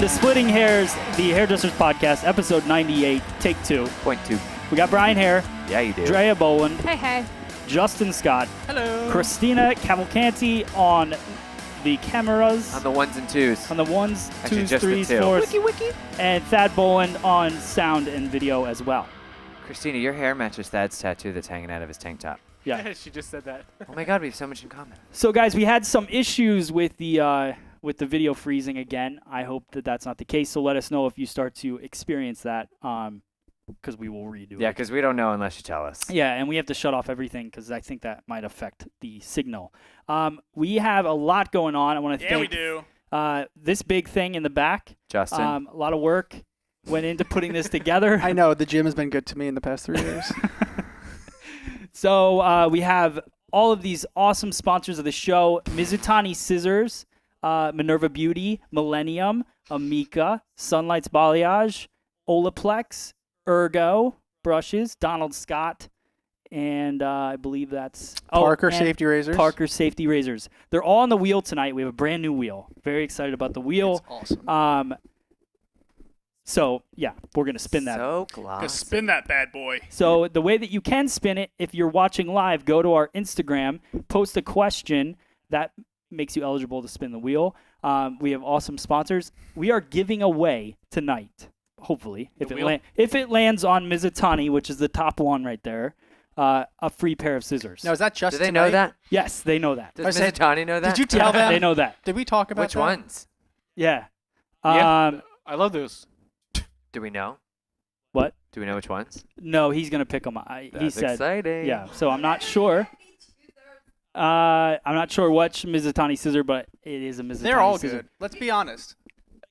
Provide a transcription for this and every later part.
to Splitting Hairs, the Hairdressers Podcast, episode 98, take 2.2. We got Brian Hare. Yeah, you do. Drea Boland. Hey. Justin Scott. Hello. Christina Cavalcanti on the cameras. On the ones and twos. On the ones, Actually, twos, just the threes, two. fours. Wiki. And Thad Boland on sound and video as well. Christina, your hair matches Thad's tattoo that's hanging out of his tank top. Yeah. She just said that. Oh my God, we have so much in common. So, guys, we had some issues with the video freezing again. I hope that that's not the case. So let us know if you start to experience that, because we will redo it. Yeah, because we don't know unless you tell us. Yeah, and we have to shut off everything because I think that might affect the signal. We have a lot going on. I want to thank we do. This big thing in the back. Justin. A lot of work went into putting this together. I know. The gym has been good to me in the past 3 years. So we have all of these awesome sponsors of the show: Mizutani Scissors, Minerva Beauty, Millennium, Amica, Sunlight's Balayage, Olaplex, Ergo Brushes, Donald Scott, and I believe that's Parker Safety Razors. Parker Safety Razors. They're all on the wheel tonight. We have a brand new wheel. Very excited about the wheel. It's awesome. So, yeah, we're going to spin that. So glossy. Just spin that bad boy. So the way that you can spin it, if you're watching live, go to our Instagram, post a question that makes you eligible to spin the wheel. We have awesome sponsors. We are giving away tonight, hopefully, if it lands on Mizutani, which is the top one right there, a free pair of scissors. Now, is that just Do they tonight? know that? Yes, they know that. Does Mizutani know that? Did you tell them? They know that. Did we talk about Which that? ones? Yeah. Yeah. I love those. Do we know? What? Do we know which ones? No, he's going to pick them. He That's said. exciting. Yeah, so I'm not sure. I'm not sure which Mizutani scissor, but it is a Mizutani They're all scissor. good. Let's be honest.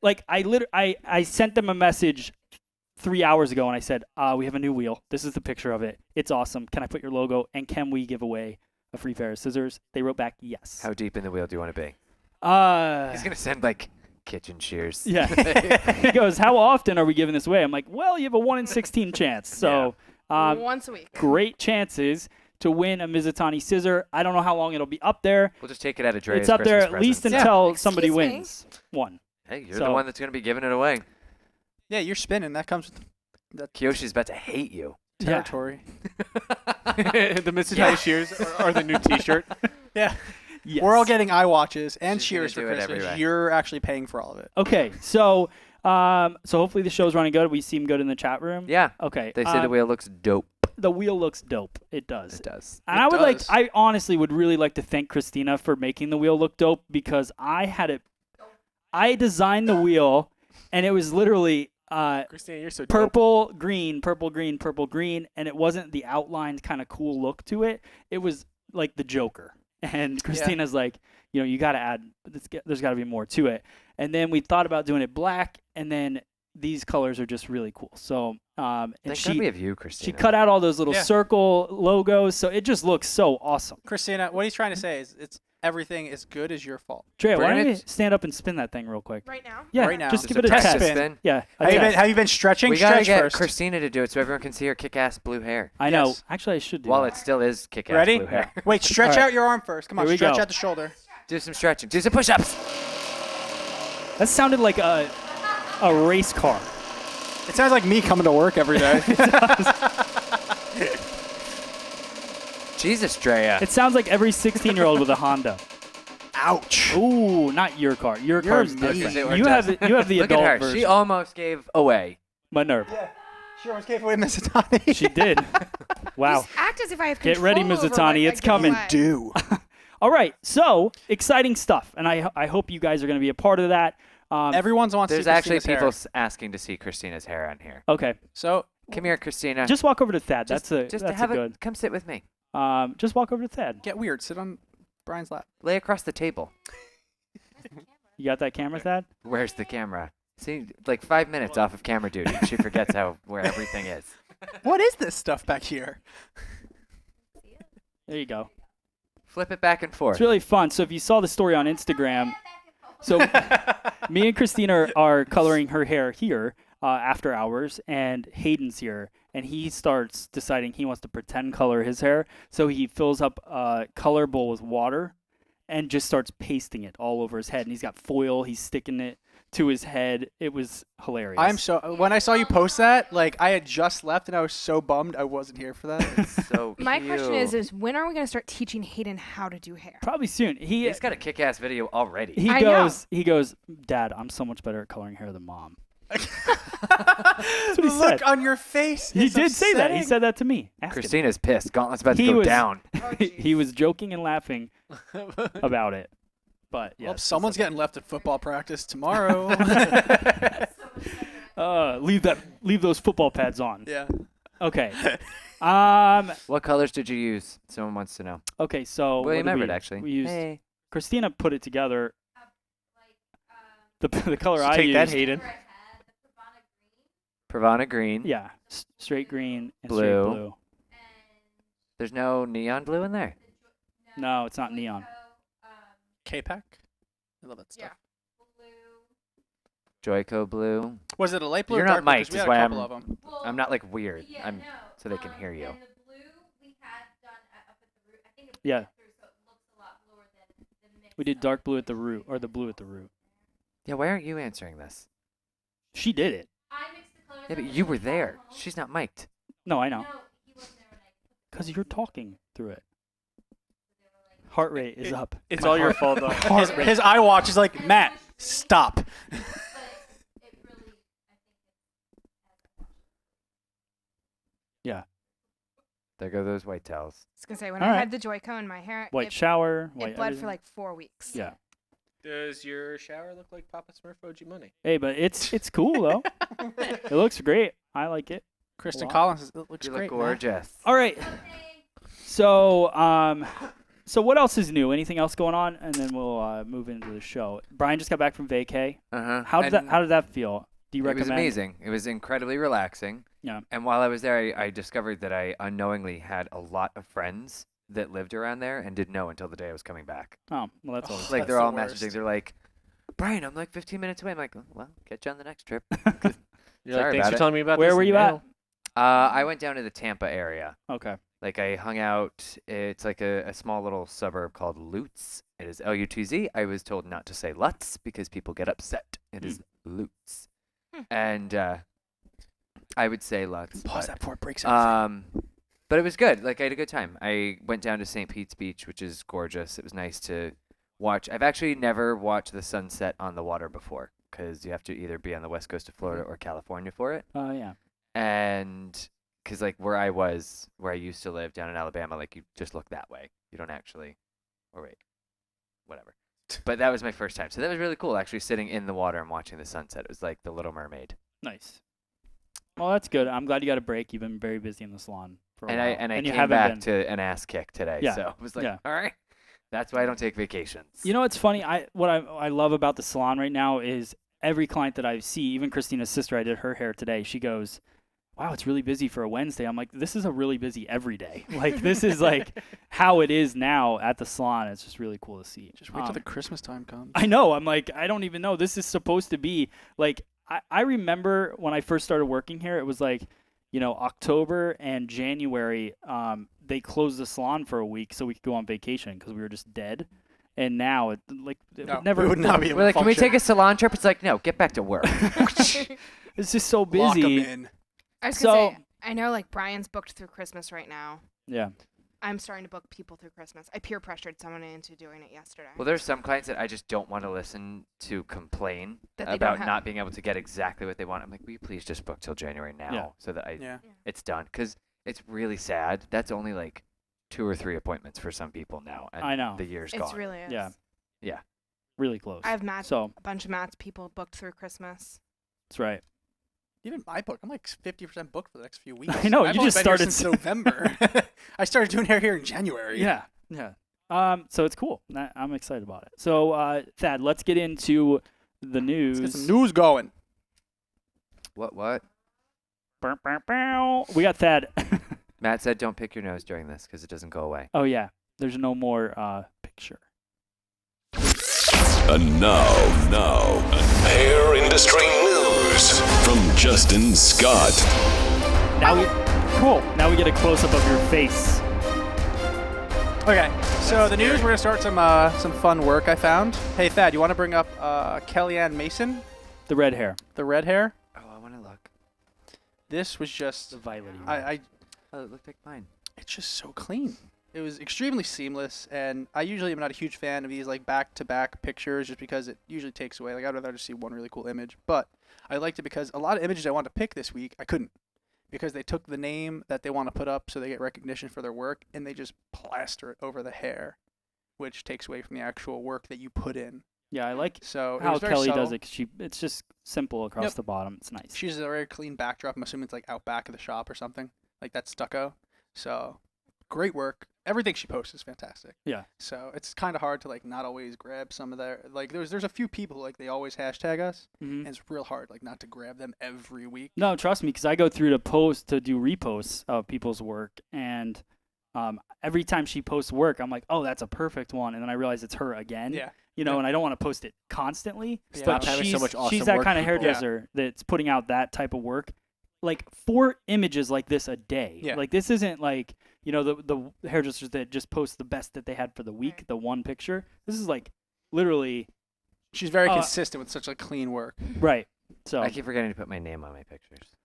Like, I sent them a message 3 hours ago, and I said, we have a new wheel. This is the picture of it. It's awesome. Can I put your logo, and can we give away a free pair of scissors? They wrote back, yes. How deep in the wheel do you want to be? He's going to send, kitchen shears. Yeah. He goes, how often are we giving this away? I'm like, well, you have a 1 in 16 chance. So Once a week. great chances to win a Mizutani scissor. I don't know how long it'll be up there. We'll just take it out of Dre's It's up there Christmas at least presents. until Excuse somebody me? wins one. Hey, you're So- the one that's going to be giving it away. Yeah, you're spinning. That comes with that Kiyoshi's about to hate you. territory. The Mississippi shears are the new T-shirt. Yeah. Yes. We're all getting eye watches and She's gonna shears for do it Christmas. everywhere. You're actually paying for all of it. Okay, so hopefully the show's running good. We seem good in the chat room. Yeah. Okay. They say the wheel looks dope. The wheel looks dope. It does. It does. And It I honestly would really like to thank Christina for making the wheel look dope because I designed the wheel and it was literally Christina, you're so dope. purple, green, purple, green, purple, green, and it wasn't the outlined kind of cool look to it. It was like the Joker. And Christina's like, you got to add, there's got to be more to it. And then we thought about doing it black, and then these colors are just really cool. So, and Thank God we have you, Christina. she cut out all those little Yeah. circle logos, so it just looks so awesome. Christina, what he's trying to say is it's everything as good as your fault. Drea, why don't Bring you it. stand up and spin that thing real quick? Right now? Yeah, Right now. just Just give it a test test. spin. Yeah, a Have test. you been stretching? We got to Stretch get first. Christina to do it so everyone can see her kick-ass blue hair. I know. Yes. Actually, I should do While that. it still is kick-ass Ready? blue hair. Wait, stretch All right. out your arm first. Come on, Here we stretch go. out the shoulder. Do some stretching. Do some push-ups. That sounded like a race car. It sounds like me coming to work every day. Jesus, Drea. It sounds like every 16-year-old with a Honda. Ouch. Ooh, not your car. Your car's mean. different. Is it or You have just- you have the Look at adult her. version. She almost gave away. Minerva. She almost gave away Mizutani. She did. Wow. Just act as if I have Get control ready, over Mizutani. what I It's give coming. away. Do. All right. So exciting stuff, and I hope you guys are going to be a part of that. Everyone's wants to There's see actually Christina's people hair. asking to see Christina's hair on here. Okay. So Come here, Christina. Just walk over to Thad. Just That's have a good. come sit with me. Just walk over to Thad. get weird. Sit on Brian's lap. Lay across the table. You got that camera, Thad? Where's the camera? See, 5 minutes off of camera duty. She forgets where everything is. What is this stuff back here? There you go. Flip it back and forth. It's really fun. So if you saw the story on Instagram, so me and Christina are coloring her hair here after hours, and Hayden's here, and he starts deciding he wants to pretend color his hair. So he fills up a color bowl with water and just starts pasting it all over his head. And he's got foil. He's sticking it to his head. It was hilarious. When I saw you post that, like I had just left and I was so bummed I wasn't here for that. So My question is cute. when are we going to start teaching Hayden how to do hair? Probably soon. He's got a kick-ass video already. I know. He goes, Dad, I'm so much better at coloring hair than Mom. That's what he Look said. on your face. He It's did say that. He upsetting. said that to me. Ask him. Christina's pissed. Gauntlet's about to He go was- down. He was joking and laughing about it. But yeah, Well, someone's getting left at football practice tomorrow. leave those football pads on. Yeah. Okay. What colors did you use? Someone wants to know. Okay. So William what did we Everett, use? actually. We used Hey. Christina put it together. The color I Take used. that, Hayden. Pravana green. Yeah. Straight green and Blue. straight blue. There's no neon blue in there. No, it's not neon. K-Pack. I love that stuff. Joico blue. Was it a light blue You're or not dark blue? 'Cause mic'd, we is had a why couple I'm- of them. I'm not like weird. I'm so they can hear you. And the blue we had done up at the root. I think it was Yeah. through, so it looks a lot bluer than the mix. We did dark blue at the root, or the blue at the root. Yeah, why aren't you answering this? She did it. I mixed the colors. Yeah, up but and you then were we brought there. them home. She's not mic'd. No, I know. No, he wasn't there when I put the Because you're talking through it. Heart rate is up. It's My all your heart- fault, though. heart rate. His iWatch is like, Matt, stop. but it really, I think Yeah. There go those white towels. I was going to say, when All I right. had the Joico in my hair, White it, shower. it White bled everything. for like 4 weeks. Yeah. Does your shower look like Papa Smurf OG Money? Hey, but it's cool though. It looks great. I like it. Kristen Wow. Collins, it looks You great. look man. gorgeous. All right. So so what else is new? Anything else going on? And then we'll move into the show. Brian just got back from vacay. Uh-huh. How did that feel? Do you It was recommend? amazing. It was incredibly relaxing. Yeah. And while I was there, I discovered that I unknowingly had a lot of friends that lived around there and didn't know until the day I was coming back. Oh, well, that's always Like That's they're the all worst. messaging. They're like, Brian, I'm like 15 minutes away. I'm like, well, catch you on the next trip. You're Sorry like, thanks about for it. telling me about Where this. were you now." I went down to the Tampa area. okay. Like I hung out. It's like a small little suburb called Lutz. It is Lutz. I was told not to say Lutz because people get upset. It is Lutz. And I would say Lutz. Pause but, that before it breaks everything. but it was good. Like I had a good time. I went down to St. Pete's Beach, which is gorgeous. It was nice to watch. I've actually never watched the sunset on the water before because you have to either be on the west coast of Florida or California for it. Oh yeah. And because like where I used to live down in Alabama, like you just look that way. You don't actually, or wait, whatever. But that was my first time. So that was really cool, actually sitting in the water and watching the sunset. It was like The Little Mermaid. Nice. Well, that's good. I'm glad you got a break. You've been very busy in the salon for a And while. I you came haven't back been. to an ass kick today. Yeah. So I was like, Yeah. all right. That's why I don't take vacations. You know what's funny? What I love about the salon right now is every client that I see, even Christina's sister, I did her hair today. She goes, "Wow, it's really busy for a Wednesday." I'm like, "This is a really busy every day. Like this is like how it is now at the salon. It's just really cool to see." Just wait till the Christmas time comes. I know. I'm like, I don't even know. This is supposed to be like. I remember when I first started working here, it was like, October and January. They closed the salon for a week so we could go on vacation because we were just dead. And now it would never. we would not be able We're like, to can we function. take a salon trip? It's like, no, get back to work. It's just so Lock 'em busy. in. I was going So to say, I know like Brian's booked through Christmas right now. yeah. I'm starting to book people through Christmas. I peer pressured someone into doing it yesterday. Well, there's some clients that I just don't want to listen to complain That they don't about have- not being able to get exactly what they want. I'm like, will you please just book till January now Yeah. so that Yeah. it's done? Because it's really sad. That's only like 2 or 3 appointments for some people now. And I know. The year's It's gone. really is. Yeah. Yeah. Really close. I have Matt, So a bunch of Matt's people booked through Christmas. that's right. Even my book, I'm like 50% booked for the next few weeks. I know, I've you only just been here started since November. I started doing hair here in January. Yeah. So it's cool. I'm excited about it. So Thad, let's get into the news. Let's get some news going. What? We got Thad. Matt said don't pick your nose during this because it doesn't go away. Oh yeah. There's no more picture. And now, hair industry news from Justin Scott. Now we get a close up of your face. Okay, so the news, we're going to start some fun work I found. Hey, Thad, you want to bring up Kellyanne Mason? The red hair. The red hair. Oh, I want to look. This was just. The violet. Oh, it looked like mine. It's just so clean. It was extremely seamless, and I usually am not a huge fan of these like back-to-back pictures just because it usually takes away. Like I'd rather just see one really cool image, but I liked it because a lot of images I wanted to pick this week I couldn't because they took the name that they want to put up so they get recognition for their work and they just plaster it over the hair, which takes away from the actual work that you put in. Yeah, I like So it how was very Kelly subtle. does it. 'Cause it's just simple across Yep. the bottom. It's nice. She uses a very clean backdrop. I'm assuming it's like out back of the shop or something. Like that's stucco. So great work. Everything she posts is fantastic. Yeah. So it's kind of hard to like not always grab some of their like there's a few people who, like they always hashtag us Mhm. and it's real hard like not to grab them every week. No, trust me, because I go through to do reposts of people's work, and every time she posts work, I'm like, oh, that's a perfect one, and then I realize it's her again. Yeah. You know, Yeah. and I don't want to post it constantly. Yeah. But Stop having so she's, much awesome she's that work, kind of people. hairdresser that's putting out that type of work. Like 4 images like this a day. Yeah. Like this isn't like, you know, the hairdressers that just post the best that they had for the week, Right. the one picture. This is like literally She's very Uh, consistent with such like clean work. right. So I keep forgetting to put my name on my pictures.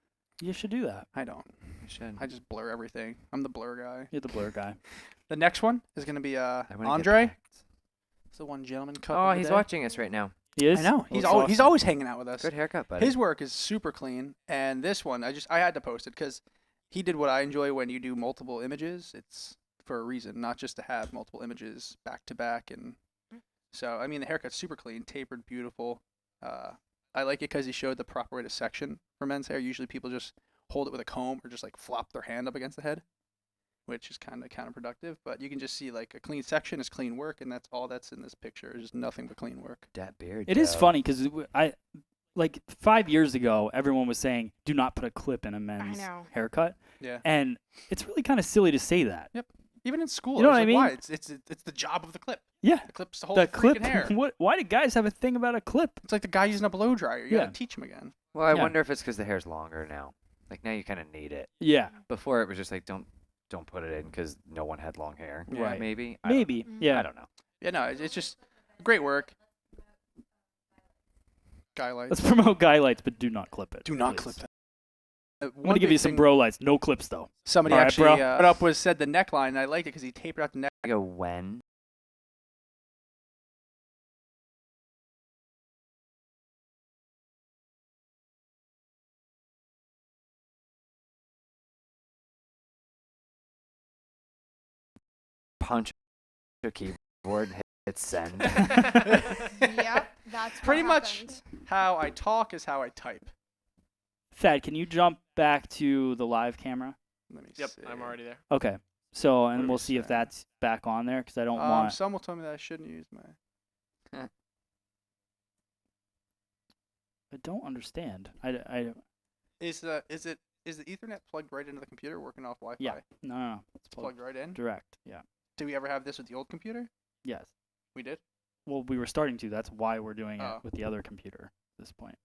you should do that. I don't. I should. I just blur everything. I'm the blur guy. You're the blur guy. The next one is gonna be I wanna get Andre. backed. It's the one gentleman cut. Oh, of the he's day. watching us right now. He is? I know. Oh, He's that's always awesome. hanging out with us. Good haircut, buddy. His work is super clean, and this one I had to post it because he did what I enjoy when you do multiple images. It's for a reason, not just to have multiple images back to back. And so I mean the haircut's super clean, tapered, beautiful. I like it because he showed the proper way to section for men's hair. Usually people just hold it with a comb or just like flop their hand up against the head, which is kind of counterproductive. But you can just see like a clean section is clean work, and that's all that's in this picture is just nothing but clean work. that beard. It is though. funny because I, like 5 years ago, everyone was saying, "Do not put a clip in a men's know. haircut," Yeah. and it's really kind of silly to say that. Even in school, You know I was what I like, mean? Why? It's the job of the clip. Yeah, The clip's the whole the freaking clip. hair. Why do guys have a thing about a clip? It's like the guy using a blow dryer. You Yeah. gotta teach him again. Well, I Yeah. wonder if it's because the hair's longer now. Like now you kind of need it. Yeah, Before it was just like don't put it in because no one had long hair. Yeah. Right. Maybe. I don't- maybe. Yeah, I don't know. Yeah, no, it's just great work. Guy lights. let's promote guy lights, but do not clip it. Do not please. clip that. I'm gonna give you some bro lights. No clips though. Somebody All right, actually bro. put up said the neckline, and I liked it because he tapered out the neck. I go when. Punch a keyboard, hit send. Yep, that's Pretty what much happened. how I talk is how I type. Thad, can you jump back to the live camera? Let me Yep, see. I'm already there. Okay. So, What and are we'll we see if saying? that's back on there because I don't want. Someone told me that I shouldn't use my. I don't understand. Is the Ethernet plugged right into the computer, working off Wi-Fi? Yeah. No. It's It's plugged right in. direct. Yeah. Did we ever have this with the old computer? Yes. We did. Well, we were starting to. That's why we're doing Oh. it with the other computer at this point.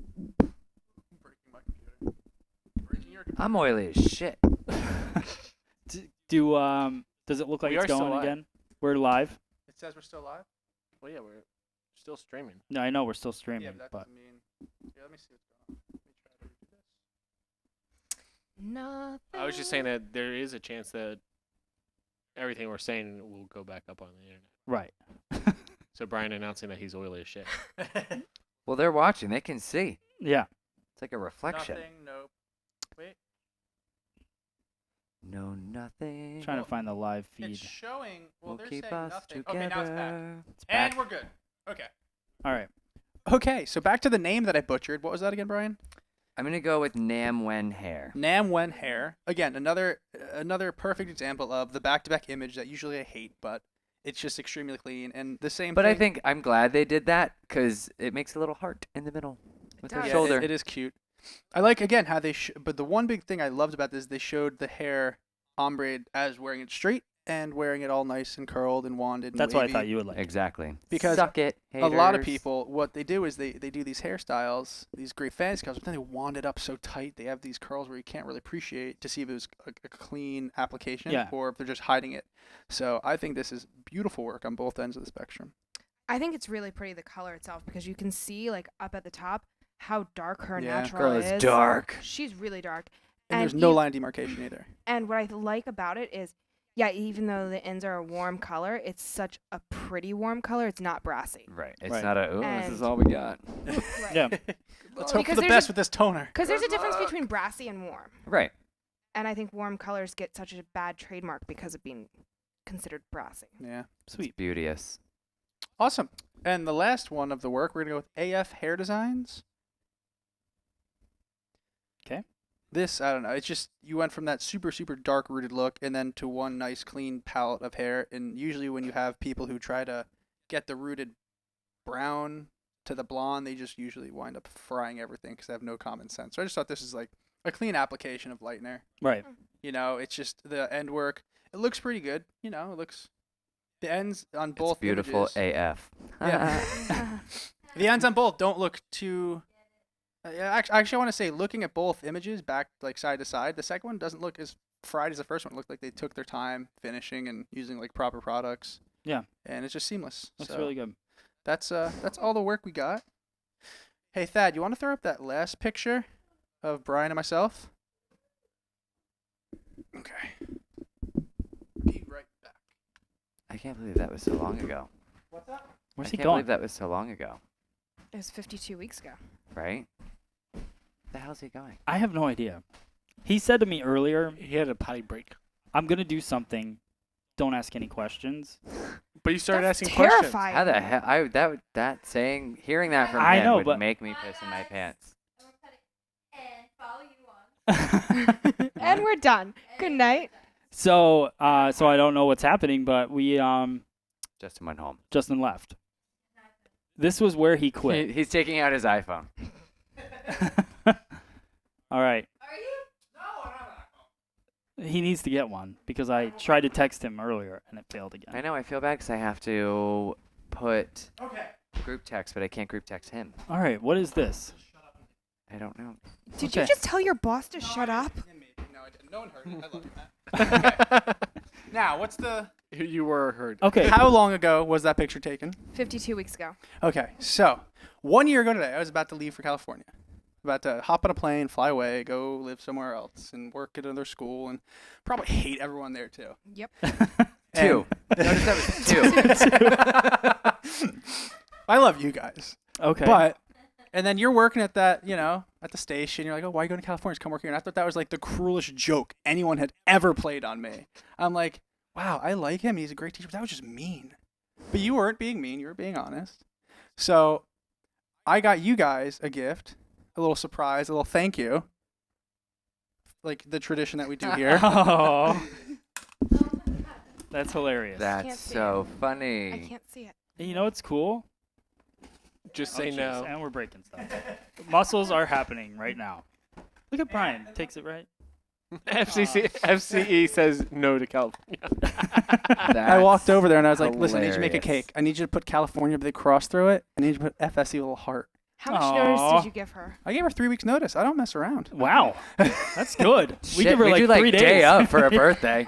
Breaking my computer. Breaking your computer. I'm oily as shit. Does it look like We it's are still going live. again? We're live. It says we're still live. Well, yeah, we're still streaming. No, I know we're still streaming, Yeah, but that but doesn't mean. Yeah, let me see what's going on. Let me try to redo this. Nothing. I was just saying that there is a chance that everything we're saying will go back up on the internet. right. So Brian announcing that he's oily as shit. Well, they're watching. They can see. Yeah. It's like a reflection. Nothing. Nope. Wait. No, nothing. Trying to Well, find the live feed. It's showing. Well, will they're keep saying us nothing. together. Okay, now it's back. It's back. And we're good. Okay. All right. Okay, so back to the name that I butchered. What was that again, Brian? I'm gonna go with Nam Wen hair. Nam Wen hair. Again, another perfect example of the back-to-back image that usually I hate, but it's just extremely clean and the same. But I thing- think I'm glad they did that because it makes a little heart in the middle with her does. Yeah, shoulder. it is cute. I like again how they. But the one big thing I loved about this, they showed the hair ombre as wearing it straight and wearing it all nice and curled and wanded. And That's what I wavy. thought you would like. Exactly. Because Suck it, A lot of haters. people, what they do is they do these hairstyles, these great fancy curls, but then they wand it up so tight. They have these curls where you can't really appreciate to see if it was a clean application Yeah. or if they're just hiding it. So I think this is beautiful work on both ends of the spectrum. I think it's really pretty, the color itself, because you can see like up at the top how dark her Yeah. natural Girl is. is dark. She's really dark. And there's no e- line demarcation either. And what I like about it is, yeah, even though the ends are a warm color, it's such a pretty warm color. It's not brassy. Right. It's Right. not a, this And- is all we got. Right. Yeah. Let's hope for Because the there's best a- with this toner. Because there's a difference between brassy and warm. Right. And I think warm colors get such a bad trademark because of being considered brassy. Yeah. Sweet. Beauteous. Awesome. And the last one of the work, we're going to go with AF Hair Designs. 'Kay. This, I don't know. It's just, you went from that super, super dark rooted look and then to one nice clean palette of hair. And usually when you have people who try to get the rooted brown to the blonde, they just usually wind up frying everything because they have no common sense. So I just thought this is like a clean application of lightener. Right. You know, it's just the end work. It looks pretty good. You know, it looks, the ends on both It's beautiful images, AF. Yeah. The ends on both don't look too. Actually, I want to say, looking at both images back, like side to side, the second one doesn't look as fried as the first one. It looked like they took their time finishing and using like proper products. Yeah. And it's just seamless. Looks So really good. That's all the work we got. Hey Thad, you want to throw up that last picture of Brian and myself? Okay. Be right back. I can't believe that was so long ago. What's up? Where's I he can't going? believe that was so long ago. It was 52 weeks ago. Right? The hell's he going? I have no idea. He said to me earlier, He had a potty break. I'm going to do something. Don't ask any questions. But you started That's asking questions. terrifying. How the hell? Hearing that from I him know, would but- make me piss in my pants. And follow you on. And we're done. Good night. So I don't know what's happening, but we Justin went home. Justin left. This was where he quit. He's taking out his iPhone. All right. Are you? He needs to get one because I tried to text him earlier and it failed again. I know. I feel bad because I have to put Okay. group text, but I can't group text him. All right. What is this? I don't know. Did you Okay. just tell your boss to shut up? No, I didn't. No one heard it. I love you, Matt. Okay. Now, what's the? You were heard. Okay. How long ago was that picture taken? 52 weeks ago. Okay, so 1 year ago today, I was about to leave for California. About to hop on a plane, fly away, go live somewhere else, and work at another school, and probably hate everyone there too. Yep. Two. Notice that was two. I love you guys, Okay. but and then you're working at that, at the station. You're like, oh, why are you going to California? Just come work here. And I thought that was like the cruelest joke anyone had ever played on me. I'm like, wow, I like him. He's a great teacher, but that was just mean. But you weren't being mean. You were being honest. So I got you guys a gift, a little surprise, a little thank you, like the tradition that we do here. Oh, that's hilarious. Can't That's see so I funny. can't see it. And you know what's cool? Just Oh, say jeez, no. And we're breaking stuff. Muscles are happening right now. Look at Brian. Takes it right. FCE says no to California. I walked over there and I was like, listen, I need you to make a hilarious. cake. I need you to put California with a cross through it. I need you to put FSE with a little heart. How much notice Aw. did you give her? I gave her 3 weeks notice. I don't mess around. Wow. That's good. We Shit, give her like do 3 like days. day up for a birthday.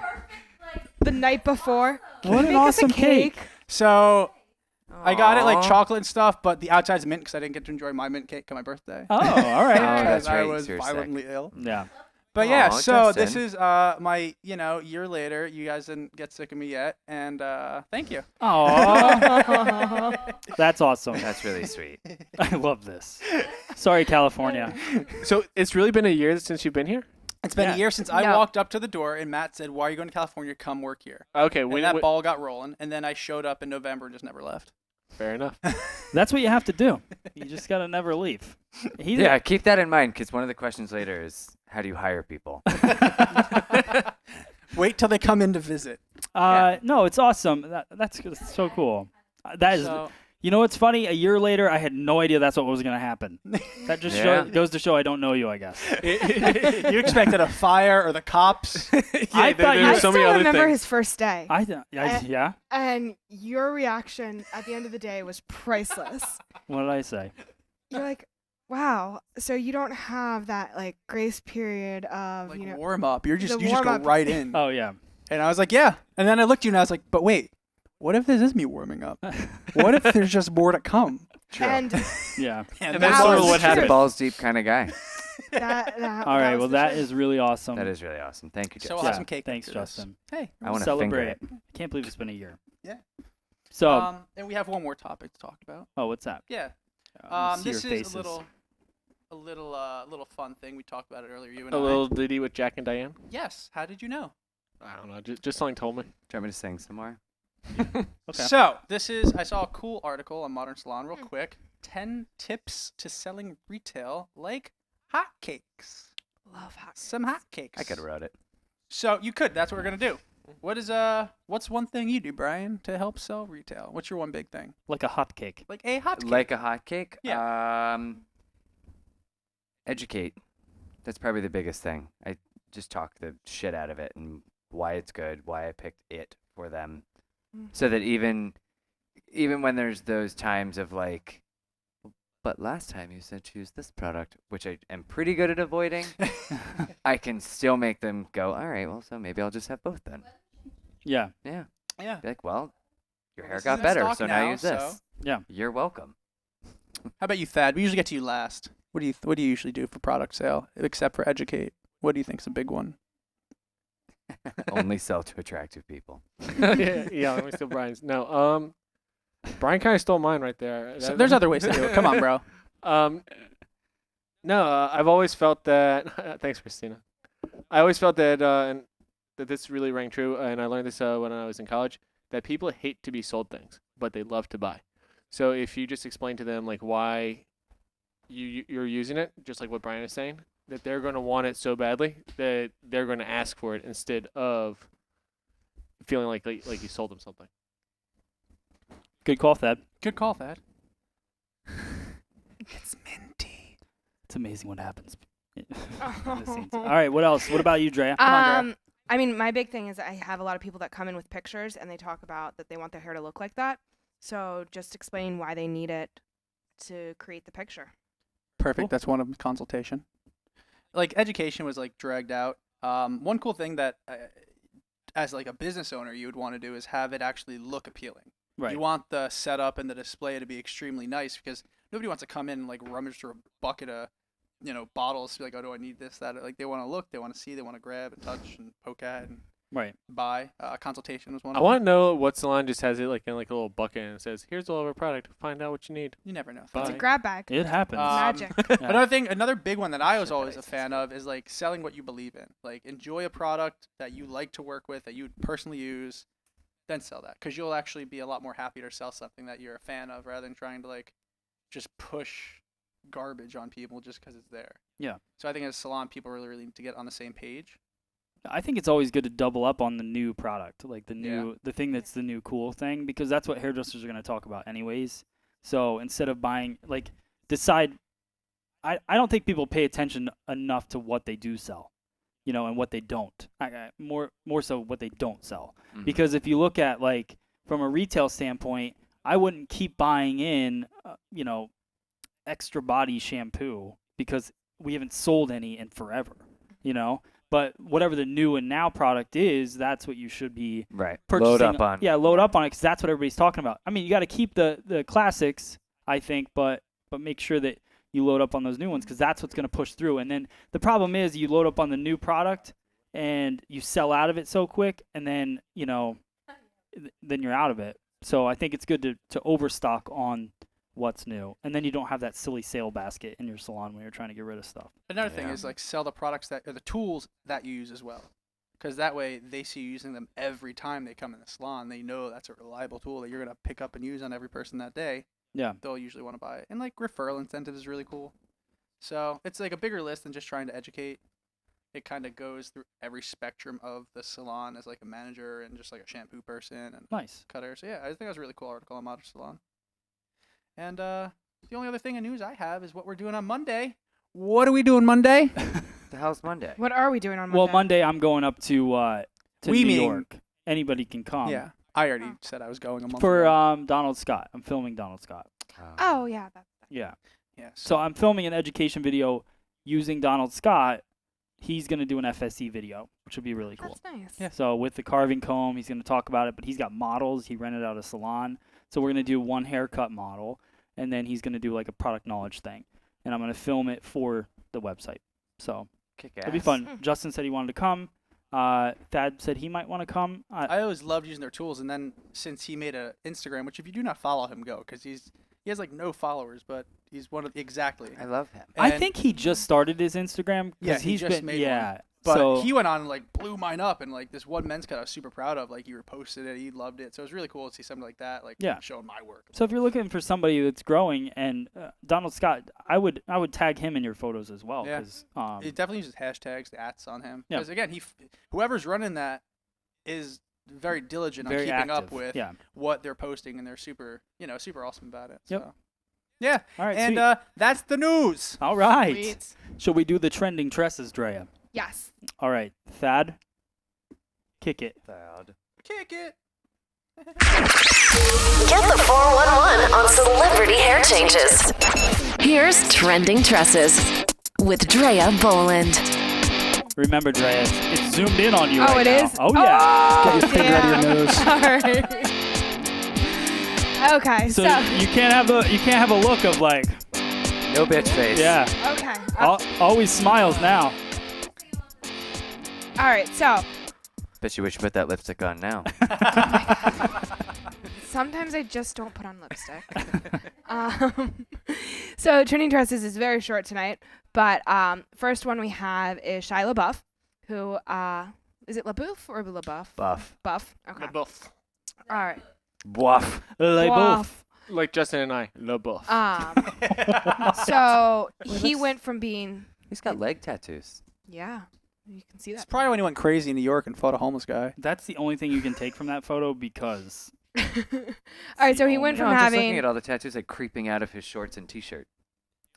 The night before? What an Make us a awesome cake. So I got it like Aw. chocolate and stuff, but the outside's mint because I didn't get to enjoy my mint cake on my birthday. Oh, all right. Oh, Because that's I right, was you were sick. violently ill. Yeah. But yeah, Aw, so this Justin. is my, year later. You guys didn't get sick of me yet, and thank you. Oh, that's awesome. That's really sweet. I love this. Sorry, California. So it's really been a year since you've been here? It's been Yeah. a year since I No. walked up to the door, and Matt said, "Why are you going to California? Come work here." Okay, And when, that ball got rolling, and then I showed up in November and just never left. fair enough. That's what you have to do. You just gotta never leave. He Yeah, keep that in mind because one of the questions later is how do you hire people? Wait till they come in to visit. No, it's awesome. That's so cool. That is. So, You know what's funny? A year later, I had no idea that's what was gonna happen. That just Yeah. goes to show I don't know you, I guess. you expected a fire or the cops. I thought you I were still remember his first day. Yeah. And your reaction at the end of the day was priceless. What did I say? You're like, wow, so you don't have that like grace period of, Like you know, warm up. You just the go warm-up. right in. Oh yeah. And I was like, yeah. And then I looked at you and I was like, but wait, what if this is me warming up? What if there's just more to come? And Yeah. And that's that sort of was what true. happened. Balls deep kind of guy. All right. Well, that is is really awesome. That is really awesome. Thank you, So Justin. we'll have some cake. Thanks, after this. Justin. Hey. I want to finger Celebrate. it. I can't believe it's been a year. Yeah. So, And we have one more topic to talk about. oh, what's that? Yeah. Let me see This your is faces. a little fun thing. We talked about it earlier. You and A I. little ditty with Jack and Diane. Yes. How did you know? I don't know. Just something told me. Do you want me to sing some more? Okay. So I saw a cool article on Modern Salon real quick. 10 tips to selling retail like hotcakes. Love hot. Some hotcakes. I could have wrote it. So you could. That's what we're gonna do. What's one thing you do, Brian, to help sell retail? What's your one big thing? Like a hot cake. Like a hotcake. Like a hot cake? Yeah. Educate. That's probably the biggest thing. I just talk the shit out of it and why it's good, why I picked it for them. So that even when there's those times of like, but last time you said choose this product, which I am pretty good at avoiding, I can still make them go, all right, well, so maybe I'll just have both then. Yeah. Yeah. Yeah. Be like, well, your hair This is got in better, stock so now now, use this. so- Yeah. You're welcome. How about you, Thad? We usually get to you last. What do you usually do for product sale, except for educate? What do you think's a big one? Only sell to attractive people. yeah. Let me steal Brian's. No. Brian kind of stole mine right there. So there's other ways to do it. Come on, bro. No, I've always felt that. Thanks, Christina. I always felt that, and that this really rang true, and I learned this when I was in college. That people hate to be sold things, but they love to buy. So if you just explain to them like why you're using it, just like what Brian is saying, that they're going to want it so badly that they're going to ask for it instead of feeling like you sold them something. Good call, Thad. Good call, Thad. It's minty. It's amazing what happens. behind the scenes. All right. What else? What about you, Drea? I mean, my big thing is I have a lot of people that come in with pictures and they talk about that they want their hair to look like that. So just explain why they need it to create the picture. Perfect. Cool. That's one of them. Consultation. Like education was like dragged out. One cool thing that as like a business owner you would want to do is have it actually look appealing. Right. You want the setup and the display to be extremely nice because nobody wants to come in and like rummage through a bucket of, bottles. Be like, oh, do I need this, that? Like they want to look, they want to see, they want to grab and touch and poke at and Right. buy. Consultation was one I of them. want to know what salon just has it like in like a little bucket and it says, "Here's all of our product. Find out what you need." You never know. Bye. It's a grab bag. It happens. Magic. Yeah. Another big one that I was Shit, always that a is fan of is like selling what you believe in. Like enjoy a product that you like to work with, that you personally use, then sell that. Because you'll actually be a lot more happy to sell something that you're a fan of rather than trying to like just push garbage on people just because it's there. Yeah. So I think as a salon, people really need to get on the same page. I think it's always good to double up on the new product, like the thing that's the new cool thing, because that's what hairdressers are going to talk about anyways. So instead of buying, like, decide. I don't think people pay attention enough to what they do sell, and what they don't. More so what they don't sell. Mhm. Because if you look at like from a retail standpoint, I wouldn't keep buying in, extra body shampoo because we haven't sold any in forever, But whatever the new and now product is, that's what you should be Right. purchasing. Load up on. Yeah, load up on it because that's what everybody's talking about. I mean, you got to keep the classics, I think, but make sure that you load up on those new ones because that's what's going to push through. And then the problem is you load up on the new product and you sell out of it so quick, and then then you're out of it. So I think it's good to overstock on what's new, and then you don't have that silly sale basket in your salon when you're trying to get rid of stuff. Another thing Yeah. is like sell the products or the tools that you use as well. Because that way they see you using them every time they come in the salon. They know that's a reliable tool that you're going to pick up and use on every person that day. Yeah. They'll usually want to buy it. And like referral incentive is really cool. So it's like a bigger list than just trying to educate. It kind of goes through every spectrum of the salon as like a manager and just like a shampoo person and Nice. cutter. So yeah, I think that was a really cool article on Modern Salon. And the only other thing of news I have is what we're doing on Monday. What are we doing Monday? The hell's Monday? What are we doing on Monday? Well, Monday I'm going up to We New mean- York. Anybody can come. Yeah, I already said I was going a month For ago. Donald Scott. I'm filming Donald Scott. Oh, yeah. Yeah. Yeah, So I'm filming an education video using Donald Scott he's going to do an FSC video, which would be really cool. That's nice. Yeah. So with the carving comb, he's going to talk about it, but he's got models. He rented out a salon. So we're going to do one haircut model, and then he's going to do like a product knowledge thing. And I'm going to film it for the website. So Kick it'll be ass. fun. Justin said he wanted to come. Thad said he might want to come. I always loved using their tools, and then since he made a Instagram, which if you do not follow him, go, because he has like no followers, but he's one of exactly. I love him. I And- think he just started his Instagram. 'Cause Yeah, he he's just been, made yeah. one. But so he went on and like blew mine up, and like this one men's cut I was super proud of. Like he reposted it, he loved it, so it was really cool to see something like that, like Yeah. showing my work. So if you're looking for somebody that's growing, and Donald Scott, I would tag him in your photos as well. Yeah. 'Cause, He definitely uses hashtags, the ats on him, Yeah. because again, whoever's running that is very diligent very on keeping active. up with Yeah. what they're posting, and they're super awesome about it. Yep. So. Yeah, All right. and sweet. that's the news. All right. Sweet. Shall we do the trending tresses, Drea? Yes. All right, Thad, kick it. Kick it. Get the 411 on celebrity hair changes. Here's Trending Tresses with Drea Boland. Remember, Drea, it's zoomed in on you. Oh, right it now. is? Oh yeah. Oh, Get your finger out of your nose. Sorry. Okay, So so. you can't have a look of like, No bitch face. yeah. Okay. Always smiles now. All right, so. Bet you wish you put that lipstick on now. Sometimes I just don't put on lipstick. So Trending Tresses is very short tonight, but first one we have is Shia LaBeouf, who is it LaBeouf or LaBeouf? Buff. Buff. Okay. LaBeouf. All right. Buff. They both. Like Justin and I, LaBeouf. So he went from being He's got leg tattoos. you can see It's that. probably when he went crazy in New York and fought a homeless guy. That's the only thing you can take from that photo because All right, so he went No, from I'm just looking having at all the tattoos like creeping out of his shorts and t-shirt.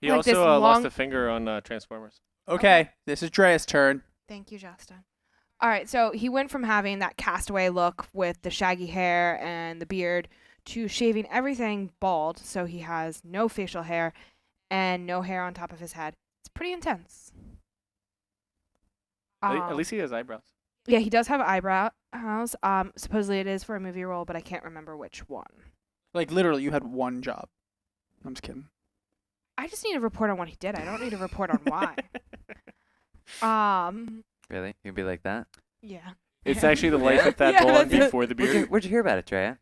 He like this also lost long- a finger on Transformers. Okay, this is Drea's turn. Thank you, Justin. All right, so he went from having that castaway look with the shaggy hair and the beard to shaving everything bald, so he has no facial hair and no hair on top of his head. It's pretty intense. At least he has eyebrows. Yeah, he does have eyebrows. Supposedly it is for a movie role, but I can't remember which one. Like literally, you had one job. I'm just kidding. I just need a report on what he did. I don't need a report on why. Really? You'd be like that? Yeah. It's actually the life of that Yeah, blonde that's it. before the Where'd beard. you hear about it, Drea?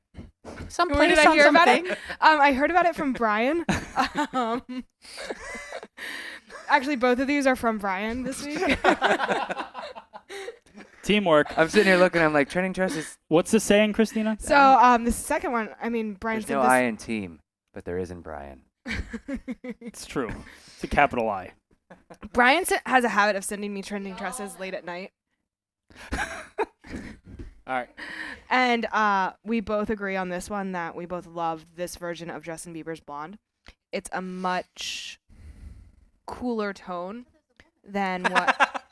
Where did I hear about it? I heard about it from Brian. Actually, both of these are from Brian this week. teamwork. I'm sitting here looking. I'm like, trending tresses. What's the saying, Christina? So the second one, I mean, Brian There's said no this. I in team, but there is in Brian. It's true. It's a capital I. Brian has a habit of sending me trending tresses late at night. All right. And we both agree on this one that we both love this version of Justin Bieber's Blonde. It's a much cooler tone than what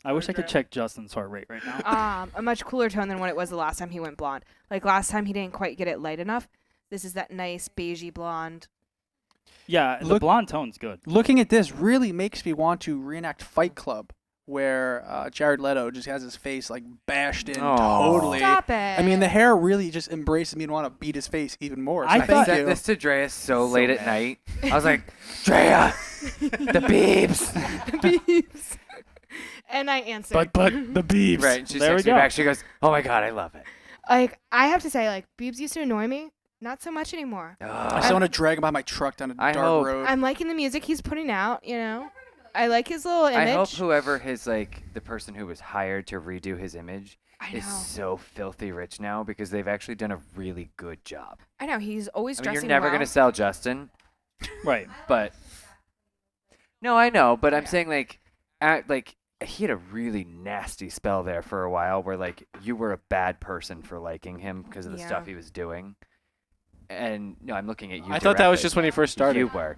I wish I could check Justin's heart rate right now. a much cooler tone than what it was the last time he went blonde. Like last time he didn't quite get it light enough. This is that nice beigey blonde. Yeah, the Look- blonde tone's good. Looking at this really makes me want to reenact Fight Club, where Jared Leto just has his face like bashed in Aw. totally. Stop it. I mean, the hair really just embraces me and want to beat his face even more. So I thank thought- Sent you. this to Drea so late at night. I was like, Drea, the beebs. Beeps. And I answered. But the beeps. Right. She there we texts me go. back. She goes, oh my God, I love it. Like, I have to say, like, Beebs used to annoy me. Not so much anymore. I still want to drag him by my truck down a I dark hope- road. I'm liking the music he's putting out, you know. I like his little image. I hope whoever his like the person who was hired to redo his image I is know. so filthy rich now because they've actually done a really good job. I know. He's always I mean, dressing you're never well. gonna sell Justin, Right. but no, I know. But I'm saying like he had a really nasty spell there for a while where like you were a bad person for liking him because of the stuff Yeah. he was doing. And no, I'm looking at you. I thought that was directly. just when he first started. You were.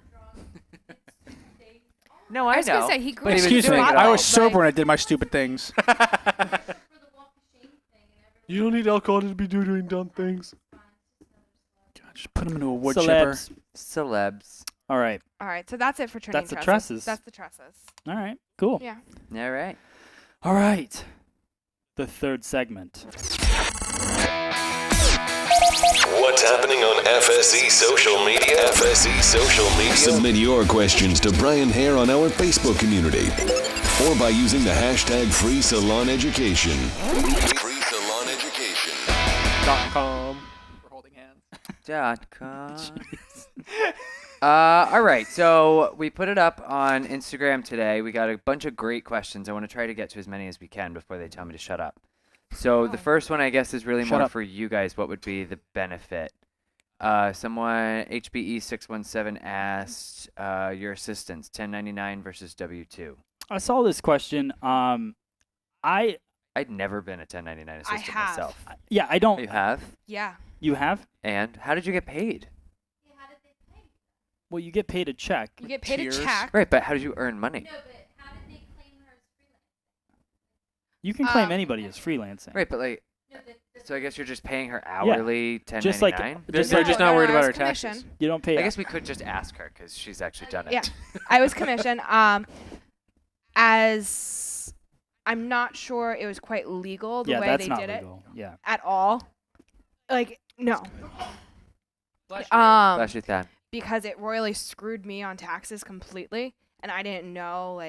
No, I I was know. gonna say he grew but he was Excuse me, doing it I all. was sober when I did my stupid things. You don't need alcohol to be doing dumb things. God, just put him into a wood chipper. Celebs. Celebs. All right. All right, so that's it for trending That's the tresses. tresses. That's the tresses. All right. Cool. Yeah. All right. All right. The third segment. What's happening on FSE social media? FSE social media. Submit your questions to Brian Hare on our Facebook community or by using the hashtag #FreeSalonEducation. #FreeSalonEducation. .com. We're holding hands. .com. All right, so we put it up on Instagram today. We got a bunch of great questions. I want to try to get to as many as we can before they tell me to shut up. So the first one, I guess, is really Shut more up. for you guys. What would be the benefit? Someone, HBE617 asked, your assistants, 1099 versus W-2. I saw this question. I'd never been a 1099 assistant have. myself. Yeah, I don't. You have? Yeah. You have? And how did you get paid? How did they pay? Well, you get paid a check. You get paid Tiers. a check. Right, but how did you earn money? No, but how did they claim her as freelance? You can claim Um, anybody as freelancing. Right, but like, No, so I guess you're just paying her hourly 1099? Just like They're just not worried I about was her taxes. commissioned. you don't pay. I guess we could just ask her because she's actually done it. Yeah. I was commissioned. As I'm not sure it was quite legal the yeah, way that's they not did legal. Yeah. it at all. Like no. Bless Bless you, Thad. Because it royally screwed me on taxes completely, and I didn't know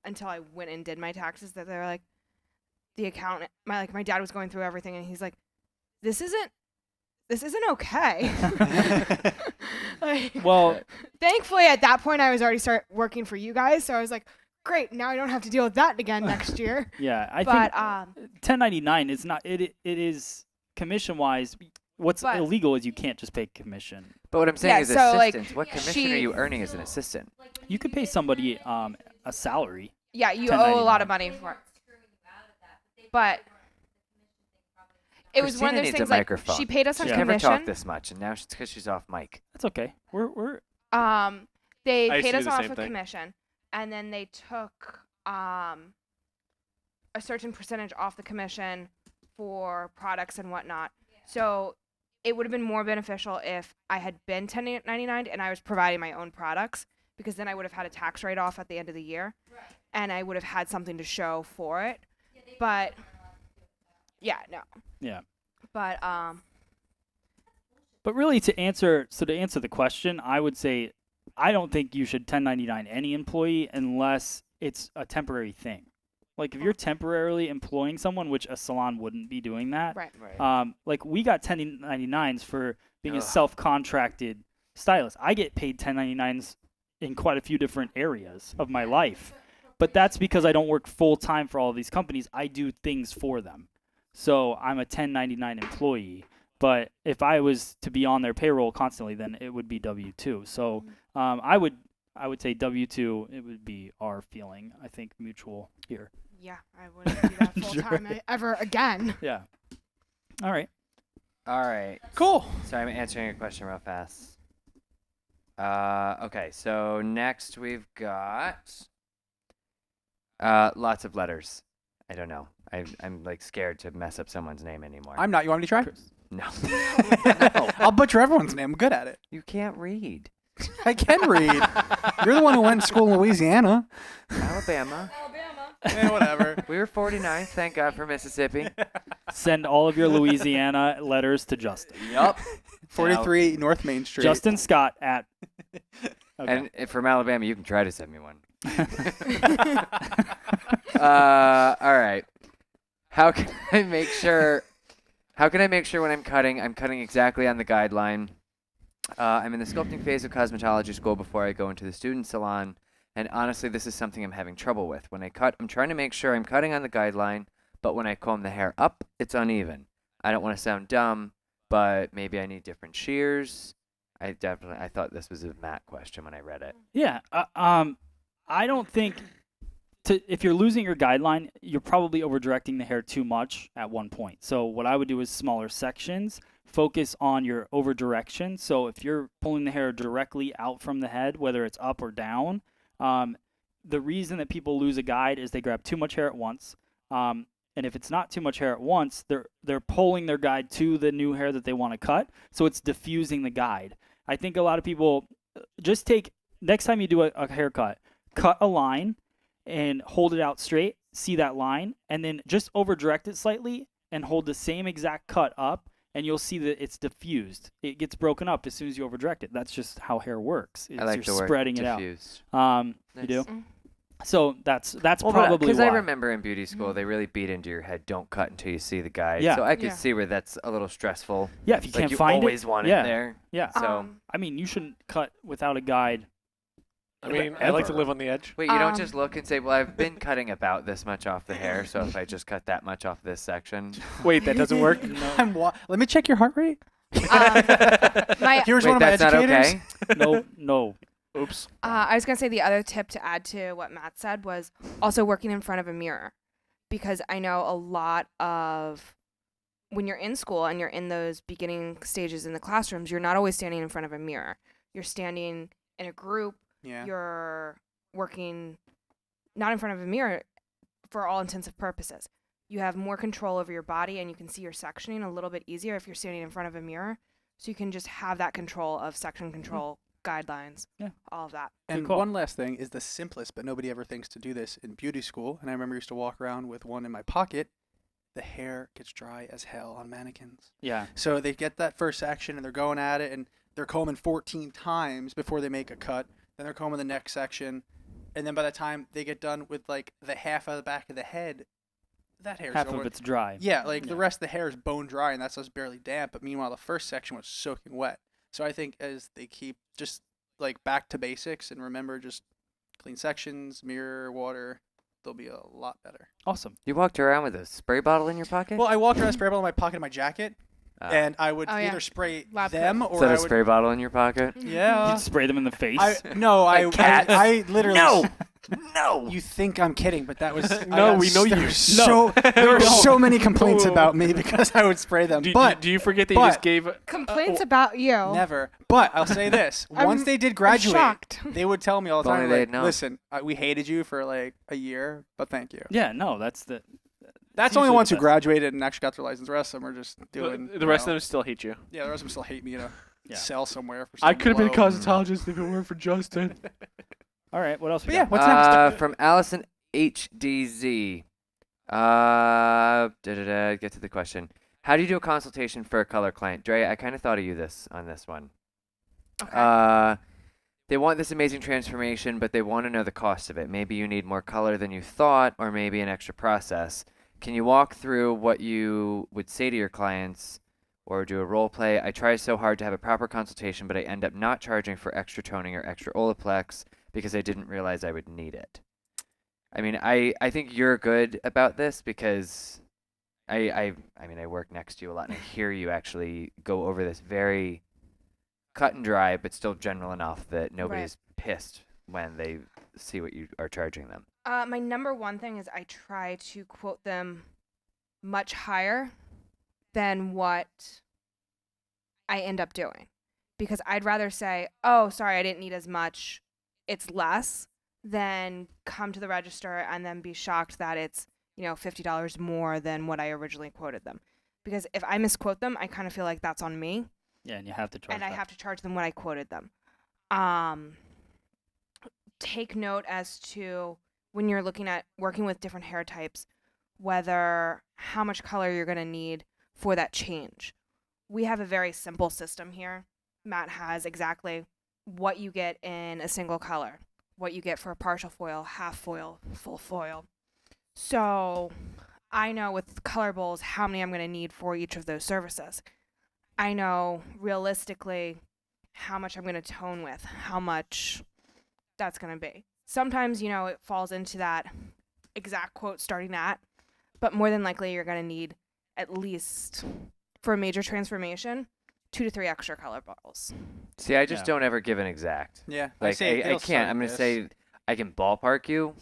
until I went and did my taxes that they're like the accountant. My dad was going through everything, and he's like, this isn't okay. Well, Thankfully, at that point, I was already start working for you guys, so I was like, great, now I don't have to deal with that again next year. yeah, I But think 1099 is not. It is commission wise. What's But- illegal is you can't just pay commission. But what I'm saying Yeah, is so, like, assistants. What commission she- are you earning as an assistant? You could pay somebody a salary. yeah, you owe a lot of 1099. money for it. But it was one Christina of those needs things a like microphone. she paid us on She's never commission. talked this much, and now it's because she's off mic. That's okay. We're They I used paid to do us the off same a thing. commission, and then they took a certain percentage off the commission for products and whatnot. So it would have been more beneficial if I had been 1099 and I was providing my own products, because then I would have had a tax write-off at the end of the year, and I would have had something to show for it. But yeah, no. yeah. But But really, to answer the question, I would say I don't think you should 1099 any employee unless it's a temporary thing. Like if you're temporarily employing someone, which a salon wouldn't be doing that. right. Right. Like we got 1099s for being a Ugh. self-contracted stylist. I get paid 1099s in quite a few different areas of my life. But that's because I don't work full-time for all of these companies. I do things for them. So I'm a 1099 employee. But if I was to be on their payroll constantly, then it would be W-2. So I would say W-2, it would be our feeling, I think, mutual here. Yeah, I wouldn't do that full time ever again. Yeah. All right. All right. Cool. Sorry, I'm answering your question real fast. Okay, so next we've got lots of letters. I don't know. I'm like scared to mess up someone's name anymore. I'm not. You want me to try? No. I'll butcher everyone's name. I'm good at it. You can't read. I can read. You're the one who went to school in Louisiana. Alabama. Yeah, whatever. We were 49th. Thank God for Mississippi. Send all of your Louisiana letters to Justin. Yup. 43 North Main Street. Justin Scott at. Okay. And if from Alabama, you can try to send me one. All right. How can I make sure when I'm cutting exactly on the guideline? I'm in the sculpting phase of cosmetology school before I go into the student salon, and honestly, this is something I'm having trouble with. When I cut, I'm trying to make sure I'm cutting on the guideline, but when I comb the hair up, it's uneven. I don't want to sound dumb, but maybe I need different shears. I thought this was a Matt question when I read it. Yeah. I don't think if you're losing your guideline, you're probably over directing the hair too much at one point. So what I would do is smaller sections, focus on your over direction. So if you're pulling the hair directly out from the head, whether it's up or down, the reason that people lose a guide is they grab too much hair at once. And if it's not too much hair at once, they're pulling their guide to the new hair that they want to cut. So it's diffusing the guide. I think a lot of people just take next time you do a haircut, cut a line and hold it out straight. See that line, and then just over direct it slightly and hold the same exact cut up, and you'll see that it's diffused. It gets broken up as soon as you over direct it. That's just how hair works. I like you're the word spreading diffused. it out. You do. So that's probably because why. I remember in beauty school they really beat into your head, don't cut until you see the guide. Yeah. So I could Yeah. see where that's a little stressful. Yeah, if you Like can't you find always it, want yeah, it there. Yeah. So I mean, you shouldn't cut without a guide. I mean, I like to Ever. live on the edge. wait, you don't just look and say, well, I've been cutting about this much off the hair, so if I just cut that much off this section. Wait, that doesn't work? Let me check your heart rate. Here's Wait, one of my that's not educators. okay? No. Oops. I was going to say the other tip to add to what Matt said was also working in front of a mirror, because I know a lot of when you're in school and you're in those beginning stages in the classrooms, you're not always standing in front of a mirror. You're standing in a group. Yeah. You're working not in front of a mirror for all intents purposes. You have more control over your body, and you can see your sectioning a little bit easier if you're standing in front of a mirror. So you can just have that control of section control, guidelines, all of that. And cool. one last thing is the simplest, but nobody ever thinks to do this in beauty school. And I remember I used to walk around with one in my pocket. The hair gets dry as hell on mannequins. Yeah. So they get that first section and they're going at it and they're combing 14 times before they make a cut. Then they're combing the next section. And then by the time they get done with like the half of the back of the head, that hair's Half over. of it's dry. Yeah, like the rest of the hair is bone dry and that's just barely damp. But meanwhile, the first section was soaking wet. So I think as they keep just like back to basics and remember just clean sections, mirror, water, they'll be a lot better. Awesome. You walked around with a spray bottle in your pocket? Well, I walked around a spray bottle in my pocket in my jacket, and I would Oh, yeah. either spray Lab them coat. or Is that I a would. spray bottle in your pocket? Yeah. You'd spray them in the face. I literally. No! You think I'm kidding, but that was. No, we know you. There were so many complaints about me because I would spray them. Do you forget that you but- just gave... Complaints about you. Never. But I'll say this: once they did graduate, shocked. they would tell me all the If time, only like, they'd known. "Listen, we hated you for like a year, but thank you." Yeah, no, that's That's usually only ones the who best. graduated and actually got their license. The rest of them are just doing. The rest of them still hate you. Yeah, the rest of them still hate me. Yeah. Sell somewhere for. I some could have been a blow. cosmetologist if it weren't for Justin. All right, what else we But yeah, got? what's next? From Allison HDZ. Get to the question. How do you do a consultation for a color client? Dre, I kind of thought of you on this one. Okay. They want this amazing transformation, but they want to know the cost of it. Maybe you need more color than you thought, or maybe an extra process. Can you walk through what you would say to your clients or do a role play? I try so hard to have a proper consultation, but I end up not charging for extra toning or extra Olaplex because I didn't realize I would need it. I mean, I think you're good about this because I mean, I work next to you a lot and I hear you actually go over this very cut and dry, but still general enough that nobody's pissed when they see what you are charging them. My number one thing is I try to quote them much higher than what I end up doing. Because I'd rather say, oh, sorry, I didn't need as much, it's less, than come to the register and then be shocked that it's, $50 more than what I originally quoted them. Because if I misquote them, I kind of feel like that's on me. Yeah, and you have to charge And I that. have to charge them what I quoted them. Take note as to when you're looking at working with different hair types, whether how much color you're going to need for that change. We have a very simple system here. Matt has exactly what you get in a single color, what you get for a partial foil, half foil, full foil. So I know with color bowls how many I'm going to need for each of those services. I know realistically how much I'm going to tone with, how much that's going to be. Sometimes, it falls into that exact quote starting at, but more than likely you're going to need at least, for a major transformation, 2 to 3 extra color bottles. See, I just don't ever give an exact. Yeah, Like, I can't. I'm going to say I can ballpark you,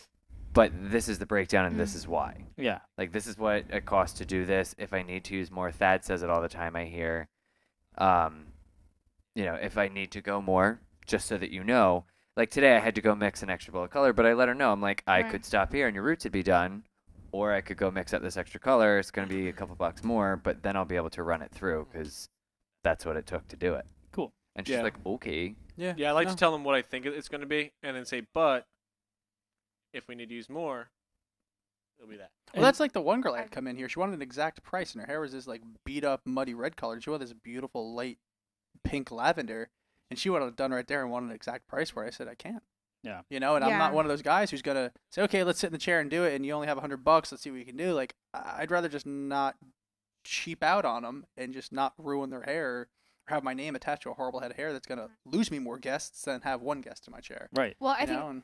but this is the breakdown and this is why. Yeah. Like, this is what it costs to do this. If I need to use more, Thad says it all the time, I hear. If I need to go more, just so that you know. Like, today I had to go mix an extra bowl of color, but I let her know. I'm like, I could stop here and your roots would be done, or I could go mix up this extra color. It's going to be a couple bucks more, but then I'll be able to run it through because that's what it took to do it. Cool. And she's Yeah. like, okay. Yeah. Yeah, I like no. to tell them what I think it's going to be, and then say, but if we need to use more, it'll be that. Well, that's like the one girl that had come in here. She wanted an exact price, and her hair was this like beat up, muddy red color. She wanted this beautiful light pink lavender, and she wanted it done right there and wanted an exact price for it. I said I can't. Yeah. You know, and I'm not Yeah. one of those guys who's gonna say, okay, let's sit in the chair and do it, and you only have $100. Let's see what you can do. Like, I'd rather just not cheap out on them and just not ruin their hair or have my name attached to a horrible head of hair that's gonna lose me more guests than have one guest in my chair. Right. Well, I You think know, and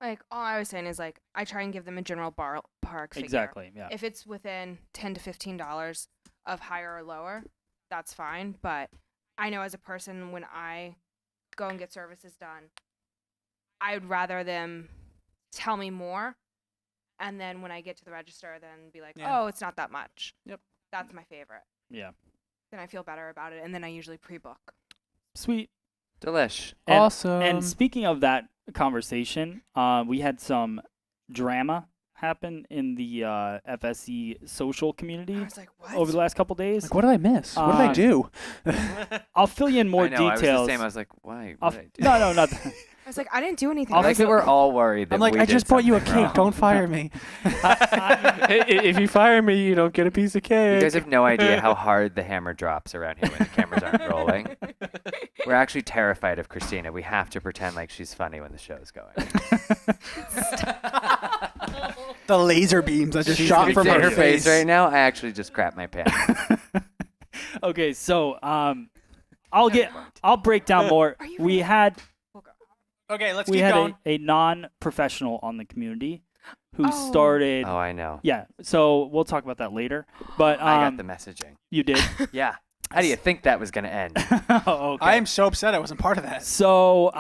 like all I was saying is like I try and give them a general park figure. Exactly. Yeah. If it's within $10 to $15 of higher or lower, that's fine. But I know as a person, when I go and get services done, I would rather them tell me more, and then when I get to the register, then be like, Yeah. oh, it's not that much. Yep. That's my favorite. Yeah. Then I feel better about it, and then I usually pre-book. Sweet. Delish. And, awesome. And speaking of that conversation, we had some drama happen in the FSE social community I was like, what? over the last couple days. like, what did I miss? What did I do? I'll fill you in more I know, I was details. the same. I was like, why? I'll What f- did I do? no, not that. I was like, I didn't do anything. I I'll like that we're all worried that I'm like, we I did just bought you a something cake. wrong. Don't fire me. If you fire me, you don't get a piece of cake. You guys have no idea how hard the hammer drops around here when the cameras aren't rolling. We're actually terrified of Christina. We have to pretend like she's funny when the show's going. The laser beams that just She's shot from in her her face right now. I actually just crapped my pants. Okay, so I'll break down more. Are you We really- had Okay, let's we keep had going. a non-professional on the community who Oh. started. Oh, I know. Yeah, so we'll talk about that later. But I got the messaging. you did. Yeah. How do you think that was going to end? Oh, okay. I am so upset I wasn't part of that. So,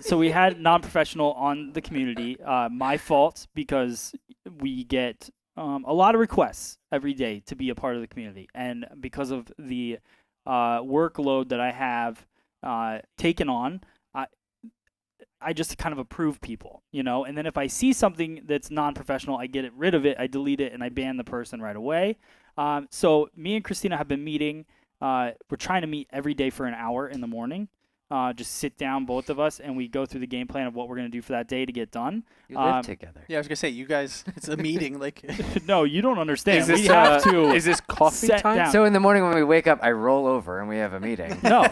so we had non-professional on the community. My fault because we get a lot of requests every day to be a part of the community, and because of the workload that I have taken on, I just kind of approve people, you know. And then if I see something that's non-professional, I get rid of it, I delete it, and I ban the person right away. So me and Christina have been meeting. We're trying to meet every day for an hour in the morning. Just sit down, both of us, and we go through the game plan of what we're going to do for that day to get done. You live together. Yeah, I was gonna say you guys. It's a meeting. Like, No, you don't understand. Is this, We have to is this coffee set time? down. So in the morning when we wake up, I roll over and we have a meeting. No.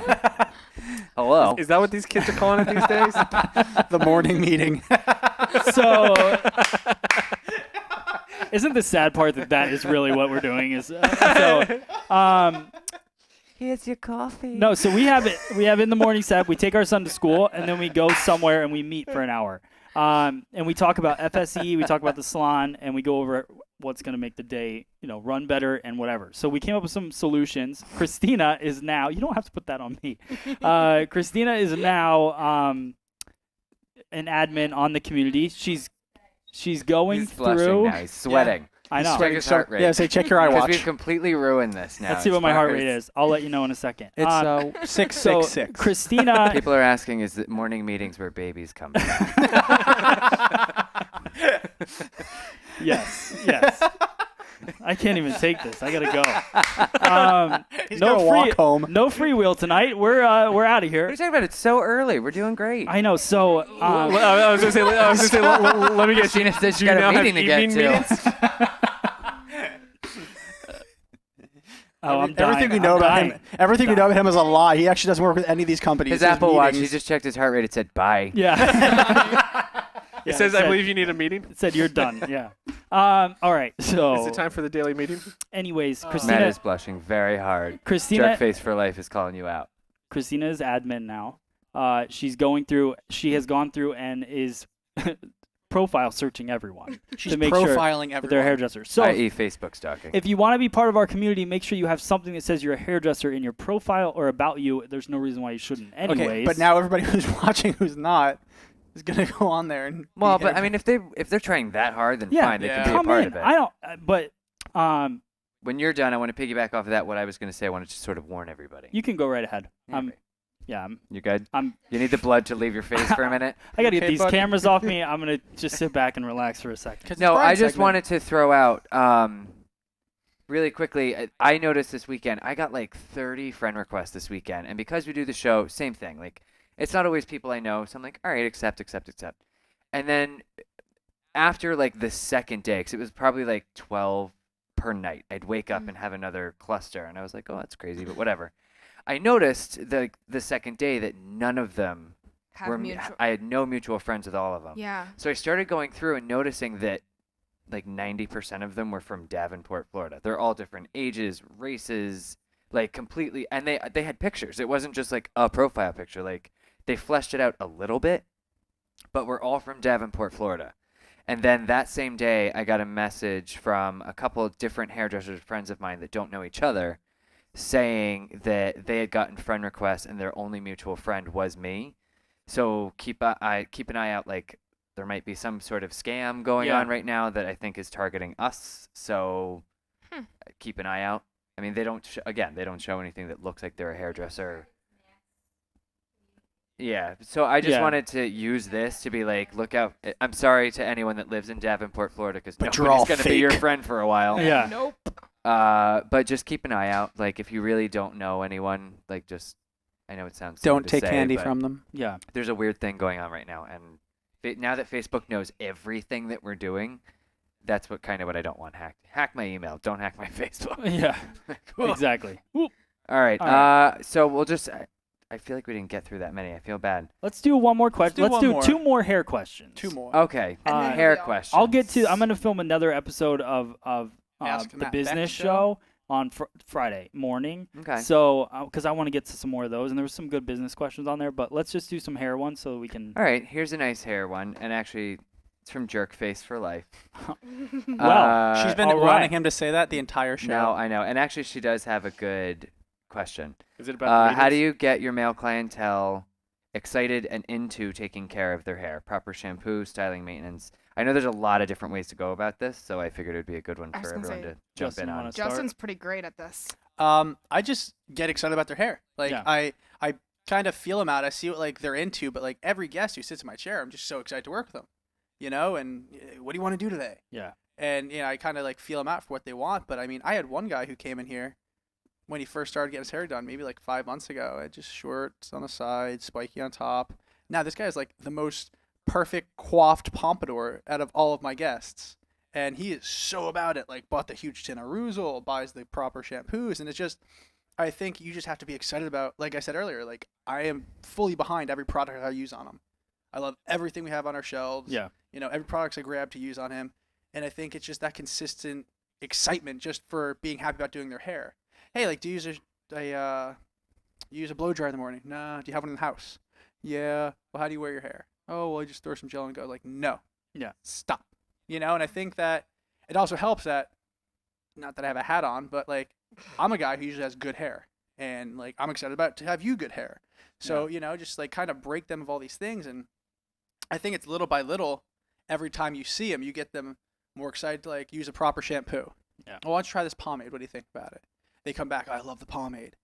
Hello. Is that what these kids are calling it these days? the morning meeting. So isn't the sad part that is really what we're doing is Here's your coffee. no, so we have in the morning set, we take our son to school, and then we go somewhere and we meet for an hour. And we talk about FSE, we talk about the salon, and we go over what's going to make the day, run better and whatever. So we came up with some solutions. Christina is now, you don't have to put that on me. Christina is now an admin on the community. She's going He's blushing through. now. He's sweating. I know. Check his heart rate. Yeah, say check your Because iWatch. we've completely ruined this now. Let's see as what my far heart rate as- is. I'll let you know in a second. It's So 666. Christina, People are asking, is it morning meetings where babies come from? yes. I can't even take this. I gotta go. He's no gonna free, walk home. No freewheel tonight. We're out of What are here. you talking about? It's so early. We're doing great. I know. So I was gonna say. Let me get. Christina says Do she's you got now a have meeting to get evening to. meetings? I'm Everything dying. we know I'm about dying. him, everything we know about him is a lie. He actually doesn't work with any of these companies. His Apple Watch, he meetings. just checked his heart rate. It said bye. Yeah. It says, I believe you need a meeting. It said you're done. Yeah. All right. So. Is it time for the daily meeting? Anyways, Matt Christina. is blushing very hard. Christina. Jerkface for life is calling you out. Christina is admin now. She has gone through and is profile searching everyone She's to make sure profiling that everyone. they're hairdressers. So I.e. Facebook stalking. if you want to be part of our community, make sure you have something that says you're a hairdresser in your profile or about you. There's no reason why you shouldn't. Anyways, Okay, but now everybody who's watching who's not is gonna go on there and. Well, be but I mean, if they're trying that hard, then Yeah. fine, they Yeah. can be a come part in. of it. I don't. But When you're done, I want to piggyback off of that. What I was going to say, I want to just sort of warn everybody. you can go right ahead. Okay. I'm You good? I'm- You need the blood to leave your face for a minute? I gotta get Okay, these buddy. cameras off me. I'm gonna just sit back and relax for a second. 'Cause it's No, I Brian's just segment. wanted to throw out really quickly, I noticed this weekend, I got like 30 friend requests this weekend. And because we do the show, same thing. Like, it's not always people I know. So I'm like, all right, accept. And then after like the second day, because it was probably like 12 per night, I'd wake up and have another cluster. And I was like, oh, that's crazy, but whatever. I noticed the second day that none of them Have mutual. I had no mutual friends with all of them. Yeah. So I started going through and noticing that like 90% of them were from Davenport, Florida. They're all different ages, races, like completely, and they had pictures. It wasn't just like a profile picture. Like they fleshed it out a little bit, but we're all from Davenport, Florida. And then that same day, I got a message from a couple of different hairdressers, friends of mine that don't know each other, saying that they had gotten friend requests and their only mutual friend was me. So keep an eye out. Like there might be some sort of scam going on right now that I think is targeting us. So keep an eye out. I mean, they don't show anything that looks like they're a hairdresser. Yeah. So I just wanted to use this to be like, look out. I'm sorry to anyone that lives in Davenport, Florida, because nobody's going to be your friend for a while. Yeah. Nope. But just keep an eye out. Like if you really don't know anyone, like just, I know it sounds silly Don't to take say, candy but from them. Yeah. there's a weird thing going on right now, and now that Facebook knows everything that we're doing, that's what I don't want hacked. Hack my email. Don't hack my Facebook. Yeah. Cool. Exactly. All right. All right. So we'll just. I feel like we didn't get through that many. I feel bad. Let's do one more question. Let's Let's do do one more. 2 more hair questions. 2 more. Okay. And then Hair we all- questions. I'll get to. I'm gonna film another episode of Ask the Matt business Beck show on Friday morning. Okay. So, because I want to get to some more of those, and there was some good business questions on there, but let's just do some hair ones so we can. All right. Here's a nice hair one, and actually, it's from Jerkface for Life. Well, She's been all right. wanting him to say that the entire show. No, I know, and actually, she does have a good question. Is it about How do you get your male clientele excited and into taking care of their hair? Proper shampoo, styling, maintenance. I know there's a lot of different ways to go about this, so I figured it would be a good one I was for gonna everyone say, to jump Justin, in you on. wanna start? Justin's pretty great at this. I just get excited about their hair. Like Yeah. I kind of feel them out. I see what like they're into, but like every guest who sits in my chair, I'm just so excited to work with them. You know, and what do you want to do today? Yeah. And I kind of like feel them out for what they want. But I mean, I had one guy who came in here when he first started getting his hair done, maybe like 5 months ago. I had just shorts on the side, spiky on top. Now this guy is like the most perfect coiffed pompadour out of all of my guests. And he is so about it, like bought the huge tin of TriRazor, buys the proper shampoos, and it's just, I think you just have to be excited about, like I said earlier, like I am fully behind every product I use on him. I love everything we have on our shelves. Yeah. Every product I grab to use on him. And I think it's just that consistent excitement just for being happy about doing their hair. Hey, like, do you use a blow dryer in the morning? Nah. Do you have one in the house? Yeah. Well, how do you wear your hair? Oh, well, I just throw some gel and go. Like, no. Yeah. Stop. And I think that it also helps that, not that I have a hat on, but like, I'm a guy who usually has good hair. And like, I'm excited about to have you good hair. So, just like kind of break them of all these things. And I think it's little by little, every time you see them, you get them more excited to like use a proper shampoo. Yeah. Oh, why don't you try this pomade? What do you think about it? They come back, I love the pomade.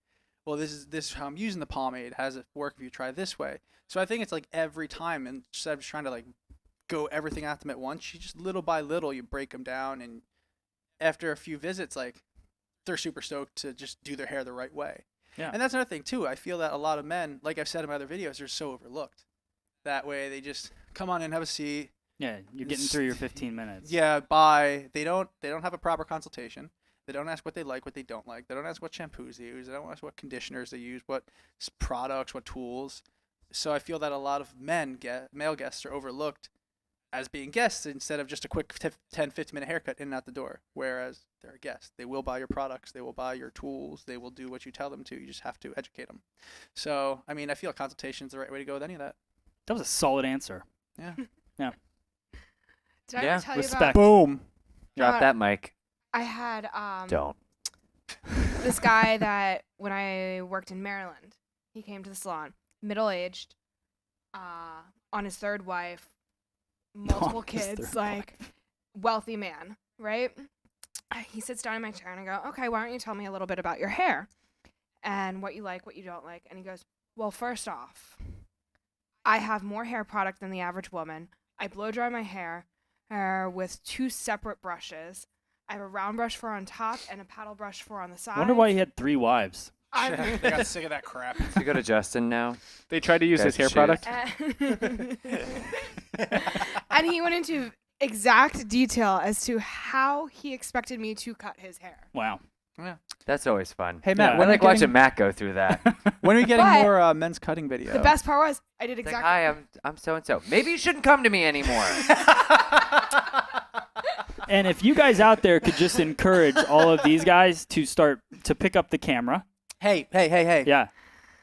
Well, this is how I'm using the pomade. How does it work if you try this way? So I think it's like every time, and instead of just trying to like go everything at them at once, you just little by little, you break them down. And after a few visits, like they're super stoked to just do their hair the right way. Yeah. And that's another thing too. I feel that a lot of men, like I've said in my other videos, they're so overlooked. That way they just come on in, have a seat. Yeah. You're getting through your 15 minutes. Yeah, bye. They don't have a proper consultation. They don't ask what they like, what they don't like. They don't ask what shampoos they use. They don't ask what conditioners they use, what products, what tools. So I feel that a lot of male guests are overlooked as being guests instead of just a quick 10, 15-minute haircut in and out the door. Whereas they're a guest. They will buy your products. They will buy your tools. They will do what you tell them to. You just have to educate them. So, I mean, I feel consultation is the right way to go with any of that. That was a solid answer. Yeah. Did I Yeah, ever tell you respect. about? Boom. Drop that mic. I had Don't. this guy that when I worked in Maryland, he came to the salon, middle-aged, on his third wife, multiple On his kids, third like wealthy man, right? He sits down in my chair and I go, okay, why don't you tell me a little bit about your hair and what you like, what you don't like? And he goes, well, first off, I have more hair product than the average woman. I blow dry my hair with 2 separate brushes. I have a round brush for on top and a paddle brush for on the side. Wonder why he had 3 wives. They got sick of that crap. You go to Justin now. They tried to use his hair Guys, product. And he went into exact detail as to how he expected me to cut his hair. Wow. That's always fun. Hey Matt, Yeah. I when are like we getting, watching Matt go through that. when are we getting But more men's cutting video? The best part was I did It's like, exactly. hi, I'm so and so. Maybe you shouldn't come to me anymore. And if you guys out there could just encourage all of these guys to start to pick up the camera. Hey. Yeah,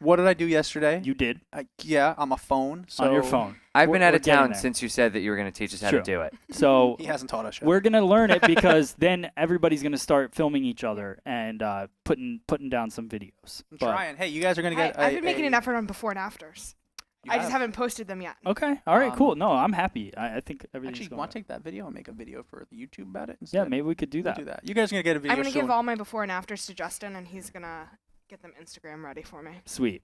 What did I do yesterday? you did On my phone. So on your phone. I've been out We're of town getting there. since you said that you were going to teach us how True. to do it. So He hasn't taught us yet. we're gonna learn it because then everybody's gonna start filming each other and putting down some videos. I'm But- trying. Hey, you guys are gonna get. I've been making an effort on before and afters. You I just have. haven't posted them yet. Okay. All right. Um, Cool. No, I'm happy. I think everything's Actually, going. want to well. take that video and make a video for the YouTube about it? Yeah, Instead? maybe we could do We'll that. do that. You guys are gonna get a video I'm gonna soon. give all my before and afters to Justin, and he's gonna get them Instagram ready for me. Sweet.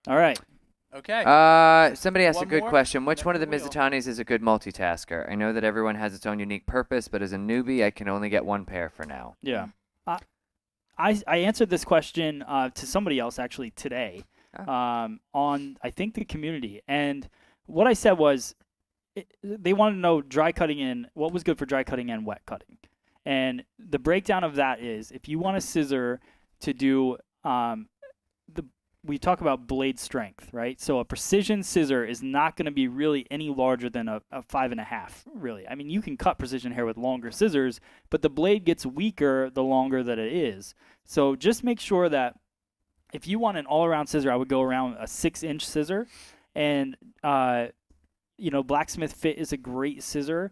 All right. Okay. Somebody asked a One good more? question. Which one of the Wheel. Mizutanis is a good multitasker? I know that everyone has its own unique purpose, but as a newbie, I can only get one pair for now. Yeah. I answered this question to somebody else actually today on I think the community, and what I said was they wanted to know dry cutting and what was good for dry cutting and wet cutting, and the breakdown of that is if you want a scissor to do we talk about blade strength, right? So a precision scissor is not going to be really any larger than a 5.5, really. I mean, you can cut precision hair with longer scissors, but the blade gets weaker the longer that it is. So just make sure that if you want an all-around scissor, I would go around a 6-inch scissor. And, Blacksmith Fit is a great scissor.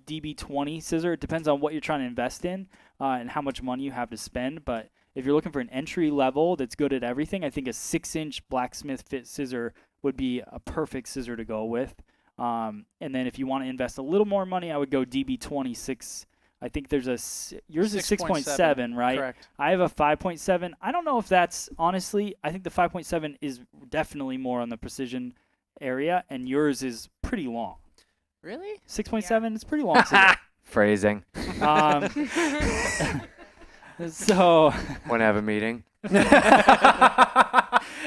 DB20 scissor, it depends on what you're trying to invest in and how much money you have to spend. But if you're looking for an entry level that's good at everything, I think a 6-inch Blacksmith Fit scissor would be a perfect scissor to go with. And then if you want to invest a little more money, I would go DB26. I think there's yours is 6.7, right? Correct. I have a 5.7. I don't know if that's honestly, I think the 5.7 is definitely more on the precision area, and yours is pretty long. Really? 6.7 is pretty long. scissor. Phrasing. So Want to have a meeting?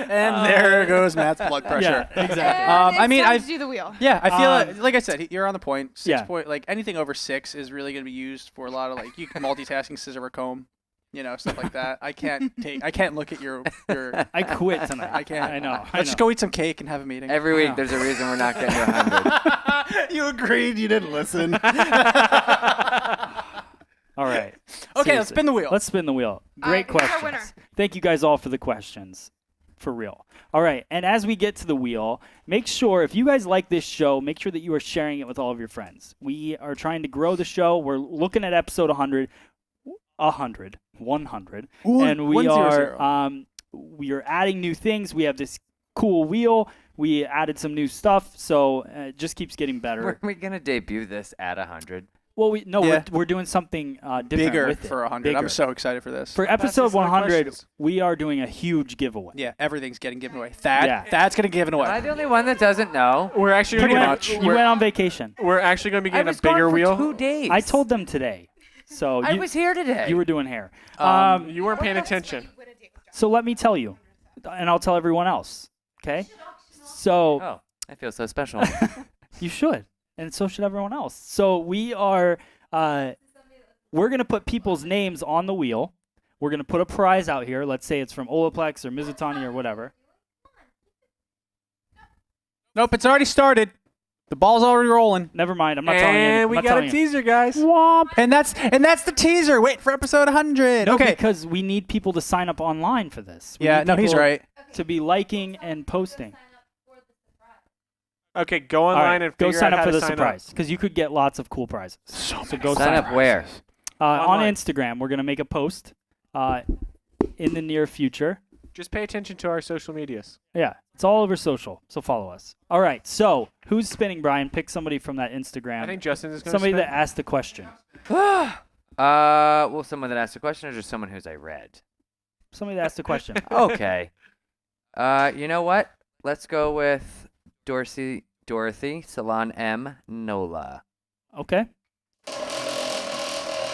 And there goes Matt's blood pressure. yeah, exactly. And I it's mean, time I've- to do the wheel. Yeah, I feel like I said, you're on the point. 6 Yeah. point, like anything over 6 is really going to be used for a lot of like you can multitasking scissor or comb, stuff like that. I can't look at your. I quit tonight. I can't. I know. Let's just go eat some cake and have a meeting. Every I week, know. there's a reason we're not getting to 100. You agreed. You didn't listen. All right. Okay, let's Seriously. spin the wheel. Let's spin the wheel. Great who's our questions. winner? Thank you guys all for the questions. For real. All right. And as we get to the wheel, make sure if you guys like this show, make sure that you are sharing it with all of your friends. We are trying to grow the show. We're looking at episode 100, and we 100. we are adding new things. We have this cool wheel. We added some new stuff, so it just keeps getting better. Were we going to debut this at 100? Well, Yeah. we're doing something different Bigger with it. for 100. I'm Bigger. so excited for this. For Pass episode us some 100, questions. we are doing a huge giveaway. Yeah, everything's getting given away. Yeah. That's getting given Am I away. the only one that doesn't know? We're actually You going went, to you get went on vacation. We're actually going to be I getting a was gone bigger for wheel. 2 days. I told them today. So I was here today. you were doing hair. You weren't paying attention. So let me tell you, and I'll tell everyone else. Okay? So Oh, I feel so special. you should, and so should everyone else. So we are, we're going to put people's names on the wheel. We're going to put a prize out here. Let's say it's from Olaplex or Mizutani or whatever. Nope, it's already started. The ball's already rolling. Never mind. I'm not telling you. And I'm we not got telling a you. teaser, guys. And that's the teaser. Wait for episode 100. No, Okay. because we need people to sign up online for this. We Yeah, need no, he's people right. To be liking and posting. Okay, go All online right, and go figure sign out up how for to the sign surprise because you could get lots of cool prizes. So go Sign up where? on Online. Instagram. We're gonna make a post in the near future. Just pay attention to our social medias. Yeah, it's all over social, so follow us. All right, so who's spinning, Brian? Pick somebody from that Instagram. I think Justin is going to somebody that asked the question. Well, someone that asked a question or just someone who's I read? Somebody that asked the question. Okay. You know what? Let's go with Dorothy, Salon M, Nola. Okay.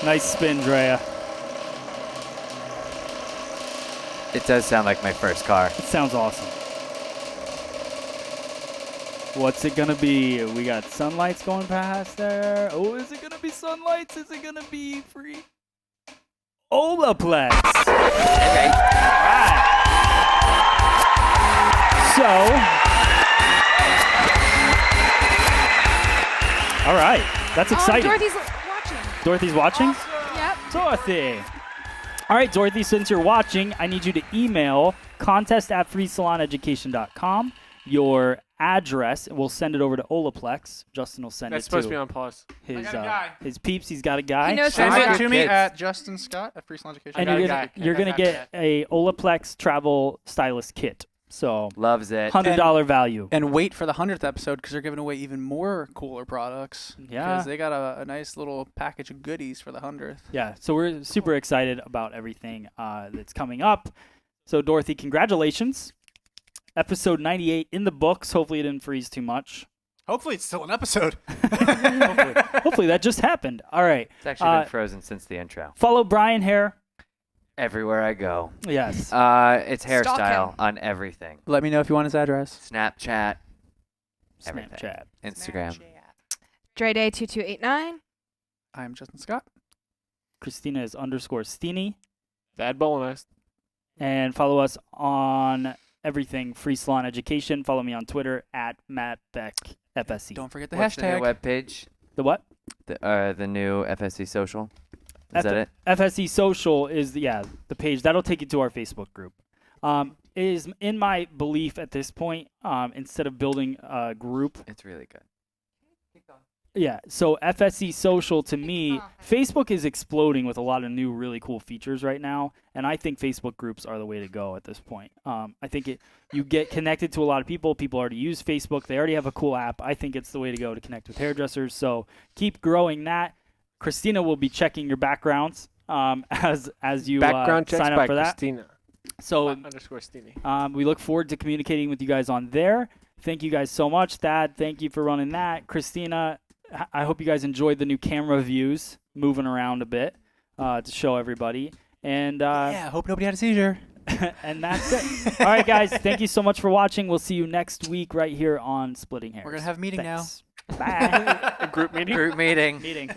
Nice spin, Drea. It does sound like my first car. It sounds awesome. What's it gonna be? We got sunlights going past there. Oh, is it gonna be sunlights? Is it gonna be free? Olaplex. Okay. Alright. So, all right, that's exciting. Dorothy's watching. Dorothy's watching? Yep. Dorothy. All right, Dorothy, since you're watching, I need you to email contest@freesaloneducation.com your address. We'll send it over to Olaplex. Justin will send That's it supposed to be to on pause. his peeps. He's got a guy. He knows Send how it to to me kids. at Justin Scott at Free Salon Education. And got a you're guy. you're gonna get a Olaplex travel stylist kit. So Loves it. $100 value. And wait for the 100th episode because they're giving away even more cooler products. Yeah. Because they got a nice little package of goodies for the 100th. Yeah, so we're super excited about everything that's coming up. So, Dorothy, congratulations. Episode 98 in the books. Hopefully it didn't freeze too much. Hopefully it's still an episode. Hopefully that just happened. All right. It's actually been frozen since the intro. Follow Brian Hair. Everywhere I go. Yes. It's Stalk hairstyle him. on everything. Let me know if you want his address. Snapchat, everything. Snapchat. Instagram. Dre Day 2289. I'm Justin Scott. Christina is _Steeny. Bad Bolognese. And follow us on everything Free Salon Education. Follow me on Twitter at MattBeckFSC. Don't forget the What's the new hashtag. webpage? The what? The new FSC social. Is that it? FSC Social is the page that'll take you to our Facebook group. It is in my belief at this point, instead of building a group, It's really good. yeah. So FSC Social to me, Facebook is exploding with a lot of new really cool features right now, and I think Facebook groups are the way to go at this point. I think you get connected to a lot of people. People already use Facebook. They already have a cool app. I think it's the way to go to connect with hairdressers. So keep growing that. Christina will be checking your backgrounds as you Background checks sign by up for that. Christina. So _Steeny. we look forward to communicating with you guys on there. Thank you guys so much. Thad, thank you for running that. Christina, I hope you guys enjoyed the new camera views, moving around a bit to show everybody. And Yeah, hope nobody had a seizure. and that's it. All right, guys, thank you so much for watching. We'll see you next week right here on Splitting Hairs. We're going to have a meeting now. Thanks. Bye. A group meeting. Group meeting. Meeting.